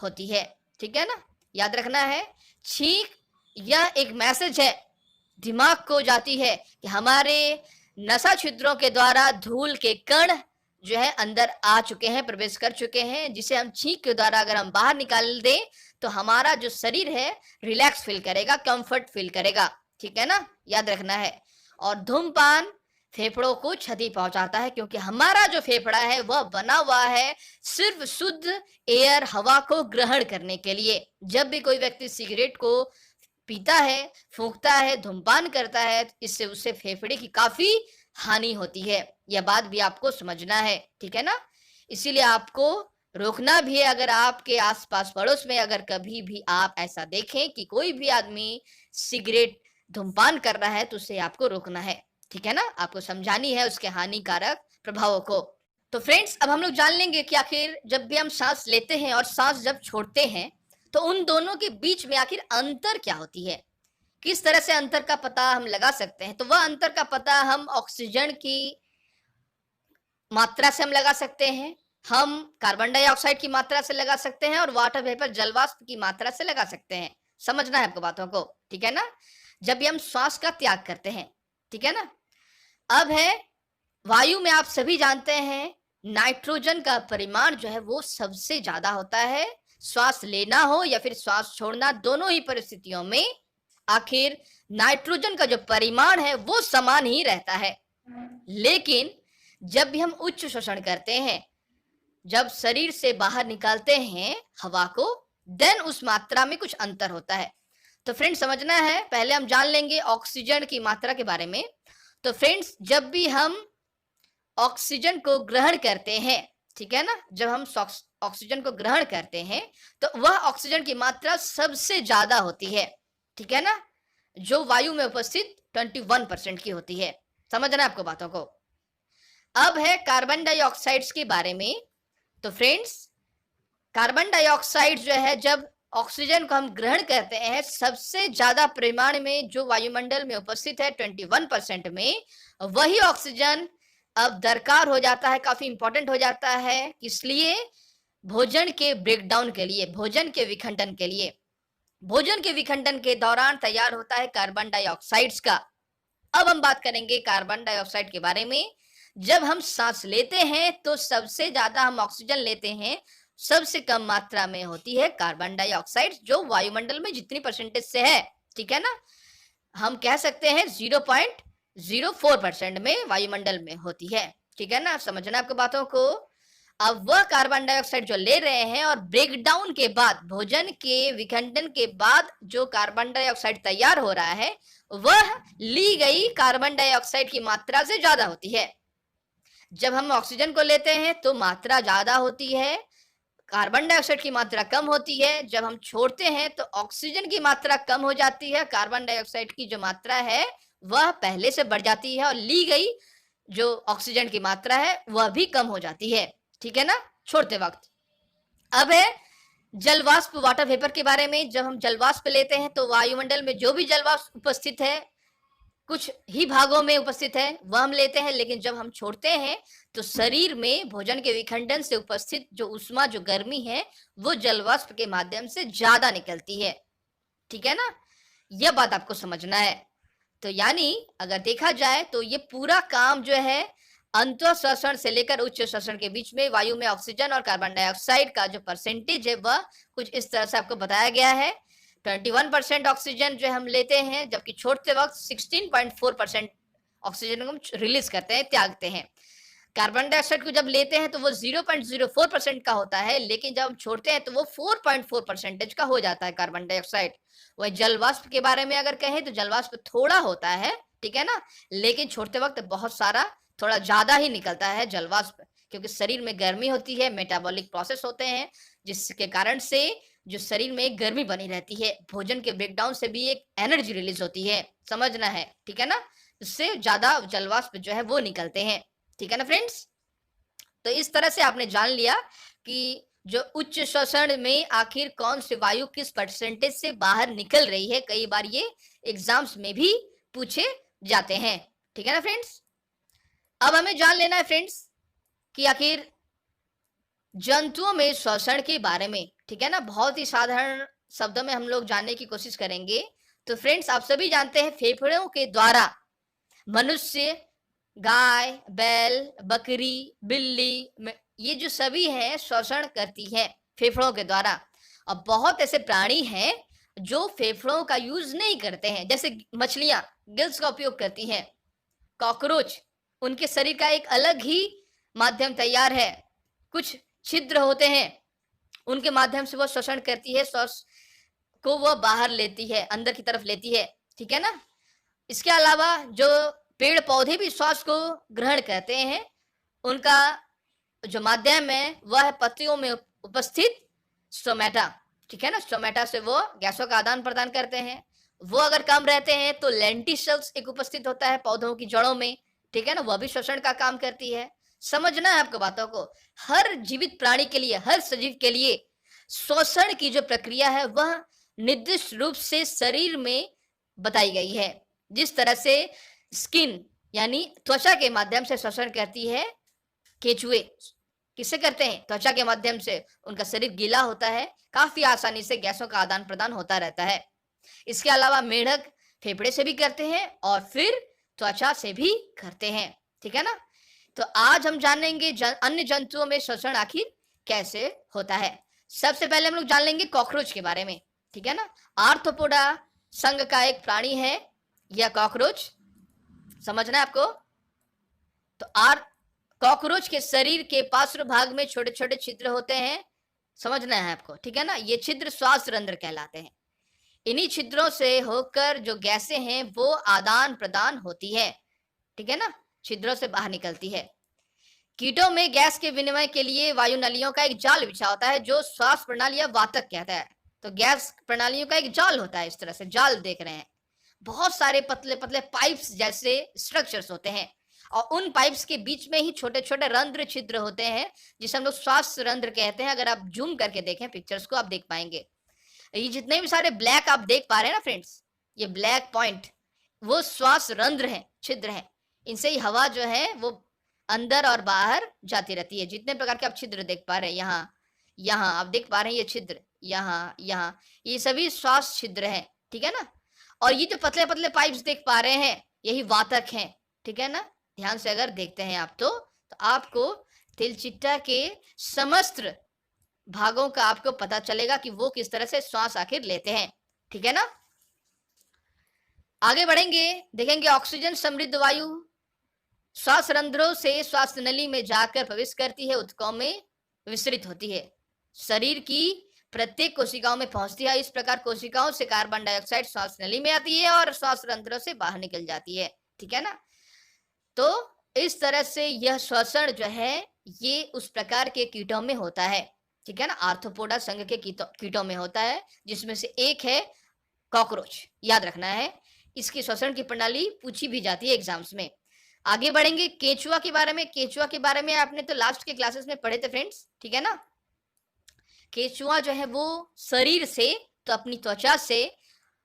होती है। ठीक है ना। याद रखना है, छींक यह एक मैसेज है दिमाग को जाती है कि हमारे नसा छिद्रों के द्वारा धूल के कण जो है अंदर आ चुके हैं, प्रवेश कर चुके हैं, जिसे हम छींक के द्वारा अगर हम बाहर निकाल दें तो हमारा जो शरीर है रिलैक्स फील करेगा, कंफर्ट फील करेगा। ठीक है ना। याद रखना है। और धूमपान फेफड़ों को क्षति पहुंचाता है क्योंकि हमारा जो फेफड़ा है वह बना हुआ है सिर्फ शुद्ध एयर, हवा को ग्रहण करने के लिए। जब भी कोई व्यक्ति सिगरेट को पीता है, फूंकता है, धूमपान करता है, इससे उससे फेफड़े की काफी हानि होती है। यह बात भी आपको समझना है। ठीक है ना। इसीलिए आपको रोकना भी है। अगर आपके आसपास पड़ोस में अगर कभी भी आप ऐसा देखें कि कोई भी आदमी सिगरेट धूमपान कर रहा है तो उसे आपको रोकना है। ठीक है ना। आपको समझानी है उसके हानिकारक प्रभावों को। तो फ्रेंड्स, अब हम लोग जान लेंगे कि आखिर जब भी हम सांस लेते हैं और सांस जब छोड़ते हैं तो उन दोनों के बीच में आखिर अंतर क्या होती है, किस तरह से अंतर का पता हम लगा सकते हैं। तो वह अंतर का पता हम ऑक्सीजन की मात्रा से हम लगा सकते हैं, हम कार्बन डाइऑक्साइड की मात्रा से लगा सकते हैं और वाटर वेपर जलवाष्प की मात्रा से लगा सकते हैं। समझना है आपको बातों को। ठीक है ना। जब भी हम श्वास का त्याग करते हैं। ठीक है ना। अब है वायु में आप सभी जानते हैं नाइट्रोजन का परिमाण जो है वो सबसे ज्यादा होता है। श्वास लेना हो या फिर श्वास छोड़ना, दोनों ही परिस्थितियों में आखिर नाइट्रोजन का जो परिमाण है वो समान ही रहता है। लेकिन जब भी हम उच्च शोषण करते हैं, जब शरीर से बाहर निकालते हैं हवा को, देन उस मात्रा में कुछ अंतर होता है। तो फ्रेंड्स समझना है, पहले हम जान लेंगे ऑक्सीजन की मात्रा के बारे में। तो फ्रेंड्स, जब भी हम ऑक्सीजन को ग्रहण करते हैं, ठीक है ना, जब हम ऑक्सीजन को ग्रहण करते हैं तो वह ऑक्सीजन की मात्रा सबसे ज्यादा होती है। ठीक है ना। जो वायु में उपस्थित 21% की होती है। समझना है आपको बातों को। अब है कार्बन डाइऑक्साइड्स के बारे में। तो फ्रेंड्स, कार्बन डाइऑक्साइड जो है जब ऑक्सीजन को हम ग्रहण करते हैं, सबसे ज्यादा परिमाण में जो वायुमंडल में उपस्थित है 21% में, वही ऑक्सीजन अब दरकार हो जाता है, काफी इंपॉर्टेंट हो जाता है। इसलिए भोजन के ब्रेकडाउन के लिए, भोजन के विखंडन के लिए, भोजन के विखंडन के दौरान तैयार होता है कार्बन डाइऑक्साइड्स का। अब हम बात करेंगे कार्बन डाइऑक्साइड के बारे में। जब हम सांस लेते हैं तो सबसे ज्यादा हम ऑक्सीजन लेते हैं, सबसे कम मात्रा में होती है कार्बन डाइऑक्साइड, जो वायुमंडल में जितनी परसेंटेज से है। ठीक है ना। हम कह सकते हैं 0.04% में वायुमंडल में होती है। ठीक है ना। समझना आपको बातों को। अब वह कार्बन डाइऑक्साइड जो ले रहे हैं और ब्रेकडाउन के बाद, भोजन के विखंडन के बाद जो कार्बन डाइऑक्साइड तैयार हो रहा है, वह ली गई कार्बन डाइऑक्साइड की मात्रा से ज्यादा होती है। जब हम ऑक्सीजन को लेते हैं तो मात्रा ज्यादा होती है, कार्बन डाइऑक्साइड की मात्रा कम होती है। जब हम छोड़ते हैं तो ऑक्सीजन की मात्रा कम हो जाती है, कार्बन डाइऑक्साइड की जो मात्रा है वह पहले से बढ़ जाती है और ली गई जो ऑक्सीजन की मात्रा है वह भी कम हो जाती है। ठीक है ना, छोड़ते वक्त। अब है जलवाष्प, वाटर वेपर के बारे में। जब हम जलवाष्प लेते हैं तो वायुमंडल में जो भी जलवाष्प उपस्थित है, कुछ ही भागों में उपस्थित है, वह हम लेते हैं। लेकिन जब हम छोड़ते हैं तो शरीर में भोजन के विखंडन से उपस्थित जो उष्मा, जो गर्मी है, वो जलवाष्प के माध्यम से ज्यादा निकलती है। ठीक है ना। यह बात आपको समझना है। तो यानी अगर देखा जाए तो ये पूरा काम जो है अंतः श्वसन से लेकर उच्च श्वसन के बीच में वायु में ऑक्सीजन और कार्बन डाइऑक्साइड का जो परसेंटेज है वह कुछ इस तरह से आपको बताया गया है। 21% ऑक्सीजन जो हम लेते हैं, जबकि छोड़ते वक्त 16.4% ऑक्सीजन को हम रिलीज करते हैं, त्यागते हैं। कार्बन डाइऑक्साइड को जब लेते हैं तो वो 0.04% का होता है, लेकिन जब हम छोड़ते हैं तो वो 4.4% का हो जाता है कार्बन डाइऑक्साइड। वही जल वाष्प के बारे में अगर कहें तो जल वाष्प थोड़ा होता है, ठीक है ना, लेकिन छोड़ते वक्त बहुत सारा थोड़ा ज्यादा ही निकलता है जल वाष्प, क्योंकि शरीर में गर्मी होती है, मेटाबॉलिक प्रोसेस होते हैं, जिसके कारण से जो शरीर में गर्मी बनी रहती है। भोजन के ब्रेकडाउन से भी एक एनर्जी रिलीज होती है, समझना है, ठीक है ना। इससे ज्यादा जल वाष्प जो है वो निकलते हैं, ठीक है ना फ्रेंड्स। तो इस तरह से आपने जान लिया कि जो उच्च श्वसन में आखिर कौन सी वायु किस परसेंटेज से बाहर निकल रही है। कई बार ये एग्जाम्स में भी पूछे जाते हैं, ठीक है ना फ्रेंड्स। अब हमें जान लेना है फ्रेंड्स कि आखिर जंतुओं में श्वसन के बारे में, ठीक है ना, बहुत ही साधारण शब्दों में हम लोग जानने की कोशिश करेंगे। तो फ्रेंड्स, आप सभी जानते हैं फेफड़ों के द्वारा मनुष्य, गाय, बैल, बकरी, बिल्ली, ये जो सभी हैं श्वसन करती है फेफड़ों के द्वारा। अब बहुत ऐसे प्राणी हैं जो फेफड़ों का यूज नहीं करते हैं, जैसे मछलियां गिल्स का उपयोग करती हैं, कॉकरोच, उनके शरीर का एक अलग ही माध्यम तैयार है, कुछ छिद्र होते हैं, उनके माध्यम से वो श्वसन करती है, श्वास को वो बाहर लेती है, अंदर की तरफ लेती है, ठीक है ना। इसके अलावा जो पेड़ पौधे भी श्वास को ग्रहण करते हैं, उनका जो माध्यम है वह है पत्तियों में उपस्थित स्टोमेटा, ठीक है ना। स्टोमेटा से वो गैसों का आदान प्रदान करते हैं। वो अगर कम रहते हैं तो लेंटिशल्स एक उपस्थित होता है पौधों की जड़ों में, ठीक है ना, वह भी श्वसन का काम करती है। समझना है आपको बातों को। हर जीवित प्राणी के लिए, हर सजीव के लिए श्वसन की जो प्रक्रिया है वह निर्दिष्ट रूप से शरीर में बताई गई है। जिस तरह से स्किन यानी त्वचा के माध्यम से श्वसन करती है, केचुए किससे करते हैं? त्वचा के माध्यम से। उनका शरीर गीला होता है, काफी आसानी से गैसों का आदान प्रदान होता रहता है। इसके अलावा मेढक फेफड़े से भी करते हैं और फिर त्वचा से भी करते हैं, ठीक है ना। तो आज हम जानेंगे अन्य जंतुओं में श्वसन आखिर कैसे होता है। सबसे पहले हम लोग जान लेंगे कॉकरोच के बारे में, ठीक है ना। आर्थ्रोपोडा संघ का एक प्राणी है यह कॉकरोच, समझना है आपको। तो कॉकरोच के शरीर के पार्श्व भाग में छोटे छोटे छिद्र होते हैं, समझना है आपको, ठीक है ना। ये छिद्र श्वास रंध्र कहलाते हैं। इन्हीं छिद्रों से होकर जो गैसें हैं वो आदान प्रदान होती है, ठीक है ना, छिद्रों से बाहर निकलती है। कीटों में गैस के विनिमय के लिए वायु नलियों का एक जाल बिछा होता है जो श्वास प्रणाली या वातक कहता है। तो गैस प्रणालियों का एक जाल होता है, इस तरह से जाल देख रहे हैं। बहुत सारे पतले पतले पाइप्स जैसे स्ट्रक्चर्स होते हैं और उन पाइप्स के बीच में ही छोटे छोटे रंध्र छिद्र होते हैं जिसे हम लोग श्वास रंध्र कहते हैं। अगर आप जूम करके देखें पिक्चर्स को आप देख पाएंगे। ये जितने भी सारे ब्लैक आप देख पा रहे हैं ना फ्रेंड्स, ये ब्लैक पॉइंट वो श्वास रंध्र हैं, छिद्र हैं। इनसे ही हवा जो है वो अंदर और बाहर जाती रहती है। जितने प्रकार के आप छिद्र देख पा रहे हैं, यहाँ आप देख पा रहे हैं ये छिद्र, यहाँ ये सभी श्वास छिद्र हैं, ठीक है ना। और ये जो पतले पतले पाइप्स देख पा रहे हैं यही वातक हैं, ठीक है ना। ध्यान से अगर देखते हैं आप तो आपको तिलचिट्टा के समस्त भागों का आपको पता चलेगा कि वो किस तरह से श्वास आखिर लेते हैं, ठीक है ना। आगे बढ़ेंगे, देखेंगे ऑक्सीजन समृद्ध वायु श्वास रंध्रों से श्वास नली में जाकर प्रवेश करती है, ऊतकों में विस्तृत होती है, शरीर की प्रत्येक कोशिकाओं में पहुंचती है। इस प्रकार कोशिकाओं से कार्बन डाइऑक्साइड श्वास नली में आती है और श्वास रंध्रों से बाहर निकल जाती है, ठीक है ना। तो इस तरह से यह श्वसन जो है ये उस प्रकार के कीटों में होता है, ठीक है ना। आर्थ्रोपोडा संघ के कीटों में होता है, जिसमें से एक है कॉकरोच, याद रखना है। इसकी श्वसन की प्रणाली पूछी भी जाती है एग्जाम्स में। आगे बढ़ेंगे केचुआ के बारे में। केचुआ के बारे में आपने तो लास्ट के क्लासेस में पढ़े थे फ्रेंड्स, ठीक है ना। केचुआ जो है वो शरीर से तो अपनी त्वचा से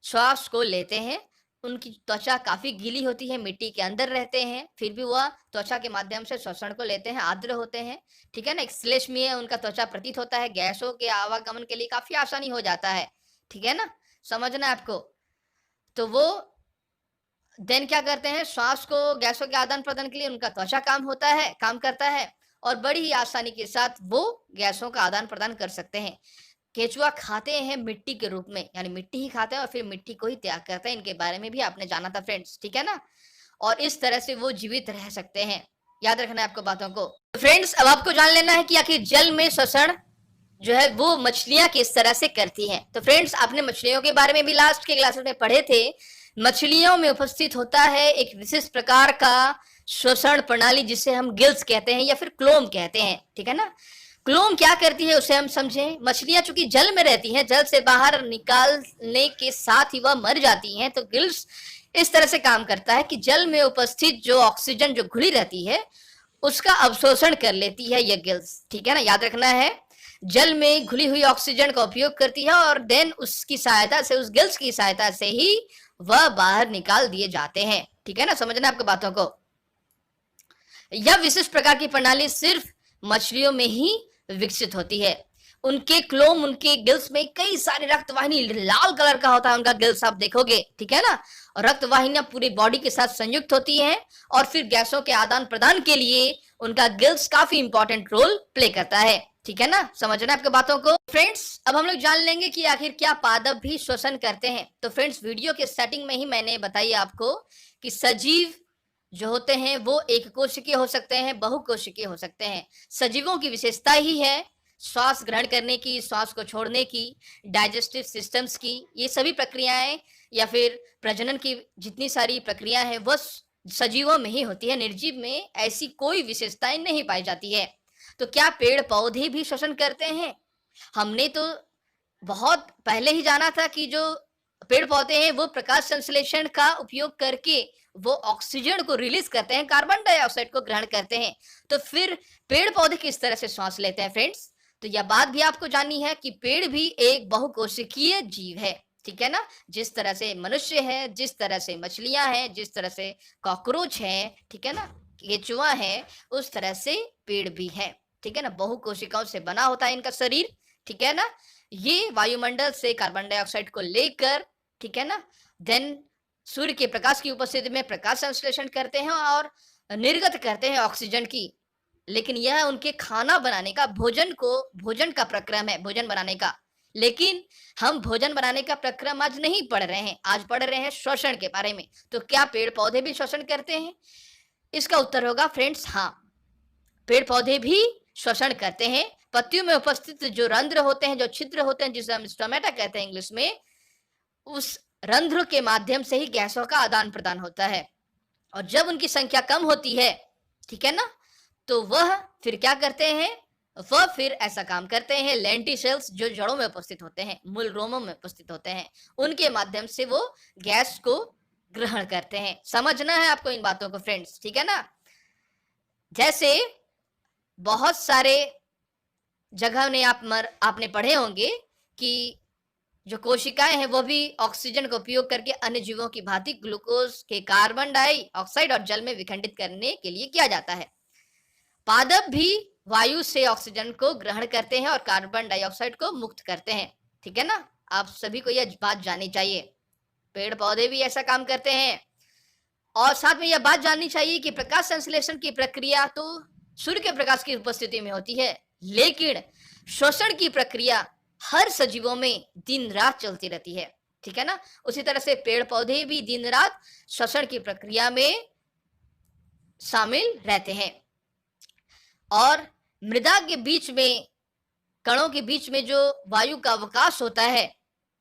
श्वास को लेते हैं। उनकी त्वचा काफी गीली होती है, मिट्टी के अंदर रहते हैं, फिर भी वह त्वचा के माध्यम से श्वसन को लेते हैं, आर्द्र होते हैं, ठीक है ना। एक श्लेष्मीय उनका त्वचा प्रतीत होता है, गैसों के आवागमन के लिए काफी आसानी हो जाता है, ठीक है ना, समझना है आपको। तो वो देन क्या करते हैं, श्वास को गैसों के आदान प्रदान के लिए उनका त्वचा काम करता है और बड़ी ही आसानी के साथ वो गैसों का आदान प्रदान कर सकते हैं। केचुआ खाते हैं मिट्टी के रूप में, यानी मिट्टी ही खाते हैं और फिर मिट्टी को ही त्याग करते हैं। इनके बारे में भी आपने जाना था फ्रेंड्स, ठीक है ना? और इस तरह से वो जीवित रह सकते हैं। याद रखना है आपको बातों को। फ्रेंड्स, अब आपको जान लेना है कि आखिर जल में श्वसन जो है वो मछलियां किस तरह से करती हैं। तो फ्रेंड्स, आपने मछलियों के बारे में भी लास्ट के क्लासेस में पढ़े थे। मछलियों में उपस्थित होता है एक विशेष प्रकार का श्वसन प्रणाली जिसे हम गिल्स कहते हैं या फिर क्लोम कहते हैं, ठीक है ना? क्लोम क्या करती है उसे हम समझें। मछलियां चूंकि जल में रहती हैं, जल से बाहर निकालने के साथ ही वह मर जाती हैं, तो गिल्स इस तरह से काम करता है कि जल में उपस्थित जो ऑक्सीजन जो घुली रहती है उसका अवशोषण कर लेती है ये गिल्स, ठीक है ना? याद रखना है, जल में घुली हुई ऑक्सीजन का उपयोग करती है और देन उसकी सहायता से, उस गिल्स की सहायता से ही वह बाहर निकाल दिए जाते हैं, ठीक है ना? समझना आपको बातों को। यह विशिष्ट प्रकार की प्रणाली सिर्फ मछलियों में ही विकसित होती है। उनके क्लोम, उनके गिल्स में कई सारी रक्तवाहिनी, लाल कलर का होता है उनका गिल्स, आप देखोगे, ठीक है ना? और रक्तवाहिनियां पूरी बॉडी के साथ संयुक्त होती हैं और फिर गैसों के आदान प्रदान के लिए उनका गिल्स काफी इंपॉर्टेंट रोल प्ले करता है, ठीक है ना? समझना आपके बातों को। फ्रेंड्स, अब हम लोग जान लेंगे कि आखिर क्या पादप भी श्वसन करते हैं। तो फ्रेंड्स, वीडियो के सेटिंग में ही मैंने बताई आपको कि सजीव जो होते हैं वो एक कोशिकीय हो सकते हैं, बहुकोशिकीय हो सकते हैं। सजीवों की विशेषता ही है श्वास ग्रहण करने की, श्वास को छोड़ने की, डाइजेस्टिव सिस्टम्स की, ये सभी प्रक्रियाएं या फिर प्रजनन की जितनी सारी प्रक्रिया है वह सजीवों में ही होती है। निर्जीव में ऐसी कोई विशेषताएं नहीं पाई जाती है। तो क्या पेड़ पौधे भी श्वसन करते हैं? हमने तो बहुत पहले ही जाना था कि जो पेड़ पौधे हैं वो प्रकाश संश्लेषण का उपयोग करके वो ऑक्सीजन को रिलीज करते हैं, कार्बन डाइऑक्साइड को ग्रहण करते हैं। तो फिर पेड़ पौधे किस तरह से श्वास लेते हैं फ्रेंड्स? तो यह बात भी आपको जाननी है कि पेड़ भी एक बहुकोशिकीय जीव है, ठीक है ना? जिस तरह से मनुष्य है, जिस तरह से मछलियां हैं, जिस तरह से कॉकरोच है, ठीक है ना, केचुआ है, उस तरह से पेड़ भी है, ठीक है ना? बहुकोशिकाओं से बना होता है इनका शरीर, ठीक है ना? ये वायुमंडल से कार्बन डाइऑक्साइड को लेकर, ठीक है ना, देन सूर्य के प्रकाश की उपस्थिति में प्रकाश संश्लेषण करते हैं और निर्गत करते हैं ऑक्सीजन की। लेकिन यह उनके खाना बनाने का, भोजन का प्रक्रम है, भोजन बनाने का। लेकिन हम भोजन बनाने का प्रक्रम आज नहीं पढ़ रहे हैं, आज पढ़ रहे हैं श्वसन के बारे में। तो क्या पेड़ पौधे भी श्वसन करते हैं? इसका उत्तर होगा फ्रेंड्स हाँ, पेड़ पौधे भी श्वसन करते हैं। पत्तियों में उपस्थित जो रंध्र होते हैं, जो छिद्र होते हैं, जिसे हम स्टोमेटा कहते हैं इंग्लिश में, उस रंध्र के माध्यम से ही गैसों का आदान प्रदान होता है। और जब उनकी संख्या कम होती है, ठीक है ना, तो वह फिर क्या करते हैं? वह फिर ऐसा काम करते हैं, लेंटिसेल्स जो जड़ों में उपस्थित होते हैं, मूल रोमों में उपस्थित होते हैं, उनके माध्यम से वो गैस को ग्रहण करते हैं। समझना है आपको इन बातों को फ्रेंड्स, ठीक है ना? जैसे बहुत सारे जगह ने आपने पढ़े होंगे कि जो कोशिकाएं हैं वो भी ऑक्सीजन का उपयोग करके अन्य जीवों की भांति ग्लूकोज के कार्बन डाइऑक्साइड और जल में विखंडित करने के लिए किया जाता है। पादप भी वायु से ऑक्सीजन को ग्रहण करते हैं और कार्बन डाइऑक्साइड को मुक्त करते हैं, ठीक है ना? आप सभी को यह बात जाननी चाहिए। पेड़ पौधे भी ऐसा काम करते हैं। और साथ में यह बात जाननी चाहिए कि प्रकाश संश्लेषण की प्रक्रिया तो सूर्य के प्रकाश की उपस्थिति में होती है, लेकिन श्वसन की प्रक्रिया हर सजीवों में दिन रात चलती रहती है, ठीक है ना? उसी तरह से पेड़ पौधे भी दिन रात श्वसन की प्रक्रिया में शामिल रहते हैं। और मृदा के बीच में, कणों के बीच में जो वायु का अवकाश होता है,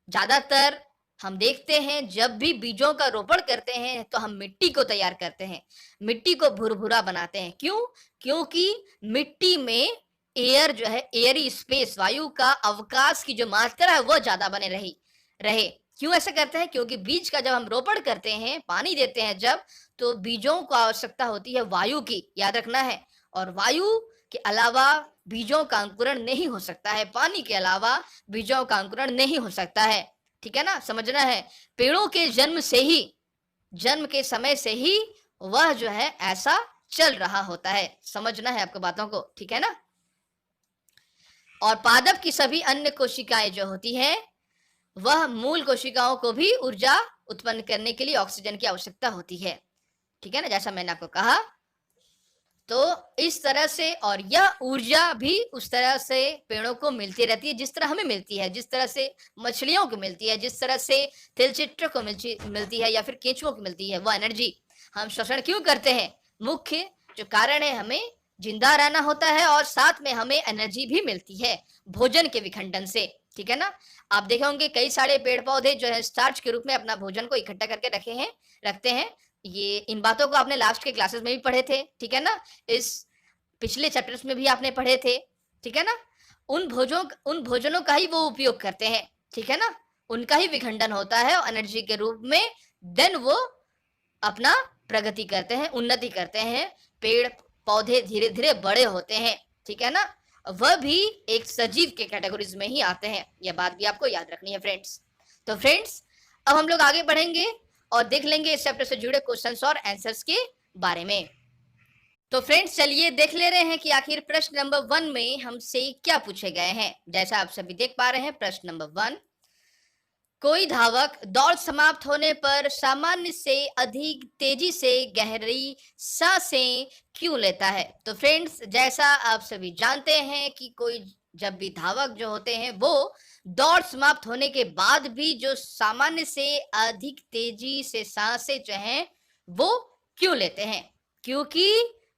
ज्यादातर हम देखते हैं जब भी बीजों का रोपण करते हैं तो हम मिट्टी को तैयार करते हैं, मिट्टी को भुरभुरा बनाते हैं। क्यों? क्योंकि मिट्टी में एयर जो है, एयरी स्पेस, वायु का अवकाश की जो मात्रा है वह ज्यादा बने रहे। क्यों ऐसा करते हैं? क्योंकि बीज का जब हम रोपण करते हैं, पानी देते हैं जब, तो बीजों को आवश्यकता होती है वायु की, याद रखना है। और वायु के अलावा बीजों का अंकुरण नहीं हो सकता है, पानी के अलावा बीजों का अंकुरण नहीं हो सकता है, ठीक है ना? समझना है, पेड़ों के जन्म के समय से ही वह जो है ऐसा चल रहा होता है। समझना है आपको बातों को, ठीक है ना? और पादप की सभी अन्य कोशिकाएं जो होती हैं वह मूल कोशिकाओं को भी ऊर्जा उत्पन्न करने के लिए ऑक्सीजन की आवश्यकता होती है। ठीक है ना, जैसा मैंने आपको कहा। तो इस तरह से, और यह ऊर्जा भी उस तरह से पेड़ों को मिलती रहती है जिस तरह हमें मिलती है, जिस तरह से मछलियों को मिलती है, जिस तरह से तिलचिट्टों को मिलती है या फिर केंचुओं को मिलती है। वो एनर्जी हम शोषण क्यों करते हैं? मुख्य जो कारण है, हमें जिंदा रहना होता है और साथ में हमें एनर्जी भी मिलती है भोजन के विखंडन से। ठीक है ना, आप देखे होंगे कई सारे पेड़ पौधे जो है स्टार्च के रूप में अपना भोजन को इकट्ठा करके रखते हैं। ये इन बातों को आपने लास्ट के क्लासेस में भी पढ़े थे। ठीक है ना, इस पिछले चैप्टर्स में भी आपने पढ़े थे। ठीक है ना, उन भोजनों का ही वो उपयोग करते हैं। ठीक है ना, उनका ही विखंडन होता है एनर्जी के रूप में। देन वो अपना प्रगति करते हैं, उन्नति करते हैं, पेड़ पौधे धीरे धीरे बड़े होते हैं। ठीक है ना, वह भी एक सजीव के कैटेगरीज में ही आते हैं। यह बात भी आपको याद रखनी है फ्रेंड्स। तो फ्रेंड्स, अब हम लोग आगे बढ़ेंगे और देख लेंगे इस चैप्टर से जुड़े क्वेश्चंस और आंसर्स के बारे में। तो फ्रेंड्स, चलिए देख ले रहे हैं कि आखिर प्रश्न नंबर 1 में हमसे क्या पूछे गए हैं। जैसा आप सभी देख पा रहे हैं, प्रश्न नंबर 1, कोई धावक दौड़ समाप्त होने पर सामान्य से अधिक तेजी से गहरी सांसें क्यों लेता है? तो फ्रेंड्स, जैसा आप सभी जानते हैं कि कोई जब भी धावक जो होते हैं वो दौड़ समाप्त होने के बाद भी जो सामान्य से अधिक तेजी से सांसें जो हैं वो क्यों लेते हैं? क्योंकि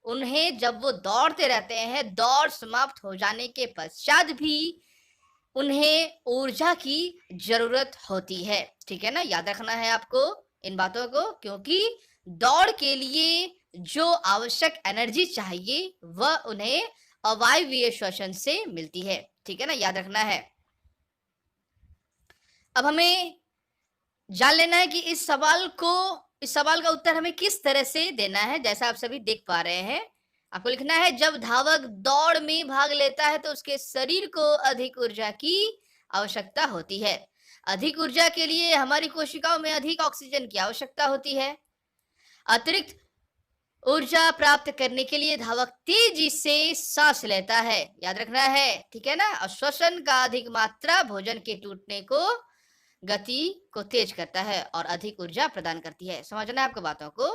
उन्हें जब वो दौड़ते रहते हैं, दौड़ समाप्त हो जाने के पश्चात भी उन्हें ऊर्जा की जरूरत होती है। ठीक है ना, याद रखना है आपको इन बातों को, क्योंकि दौड़ के लिए जो आवश्यक एनर्जी चाहिए वह उन्हें अवायवीय श्वसन से मिलती है। ठीक है ना, याद रखना है। अब हमें जान लेना है कि इस सवाल का उत्तर हमें किस तरह से देना है। जैसा आप सभी देख पा रहे हैं, आपको लिखना है, जब धावक दौड़ में भाग लेता है तो उसके शरीर को अधिक ऊर्जा की आवश्यकता होती है। अधिक ऊर्जा के लिए हमारी कोशिकाओं में अधिक ऑक्सीजन की आवश्यकता होती है। अतिरिक्त ऊर्जा प्राप्त करने के लिए धावक तेजी से सांस लेता है। याद रखना है, ठीक है ना। और श्वसन का अधिक मात्रा भोजन के टूटने को गति को तेज करता है और अधिक ऊर्जा प्रदान करती है। समझना है आपको बातों को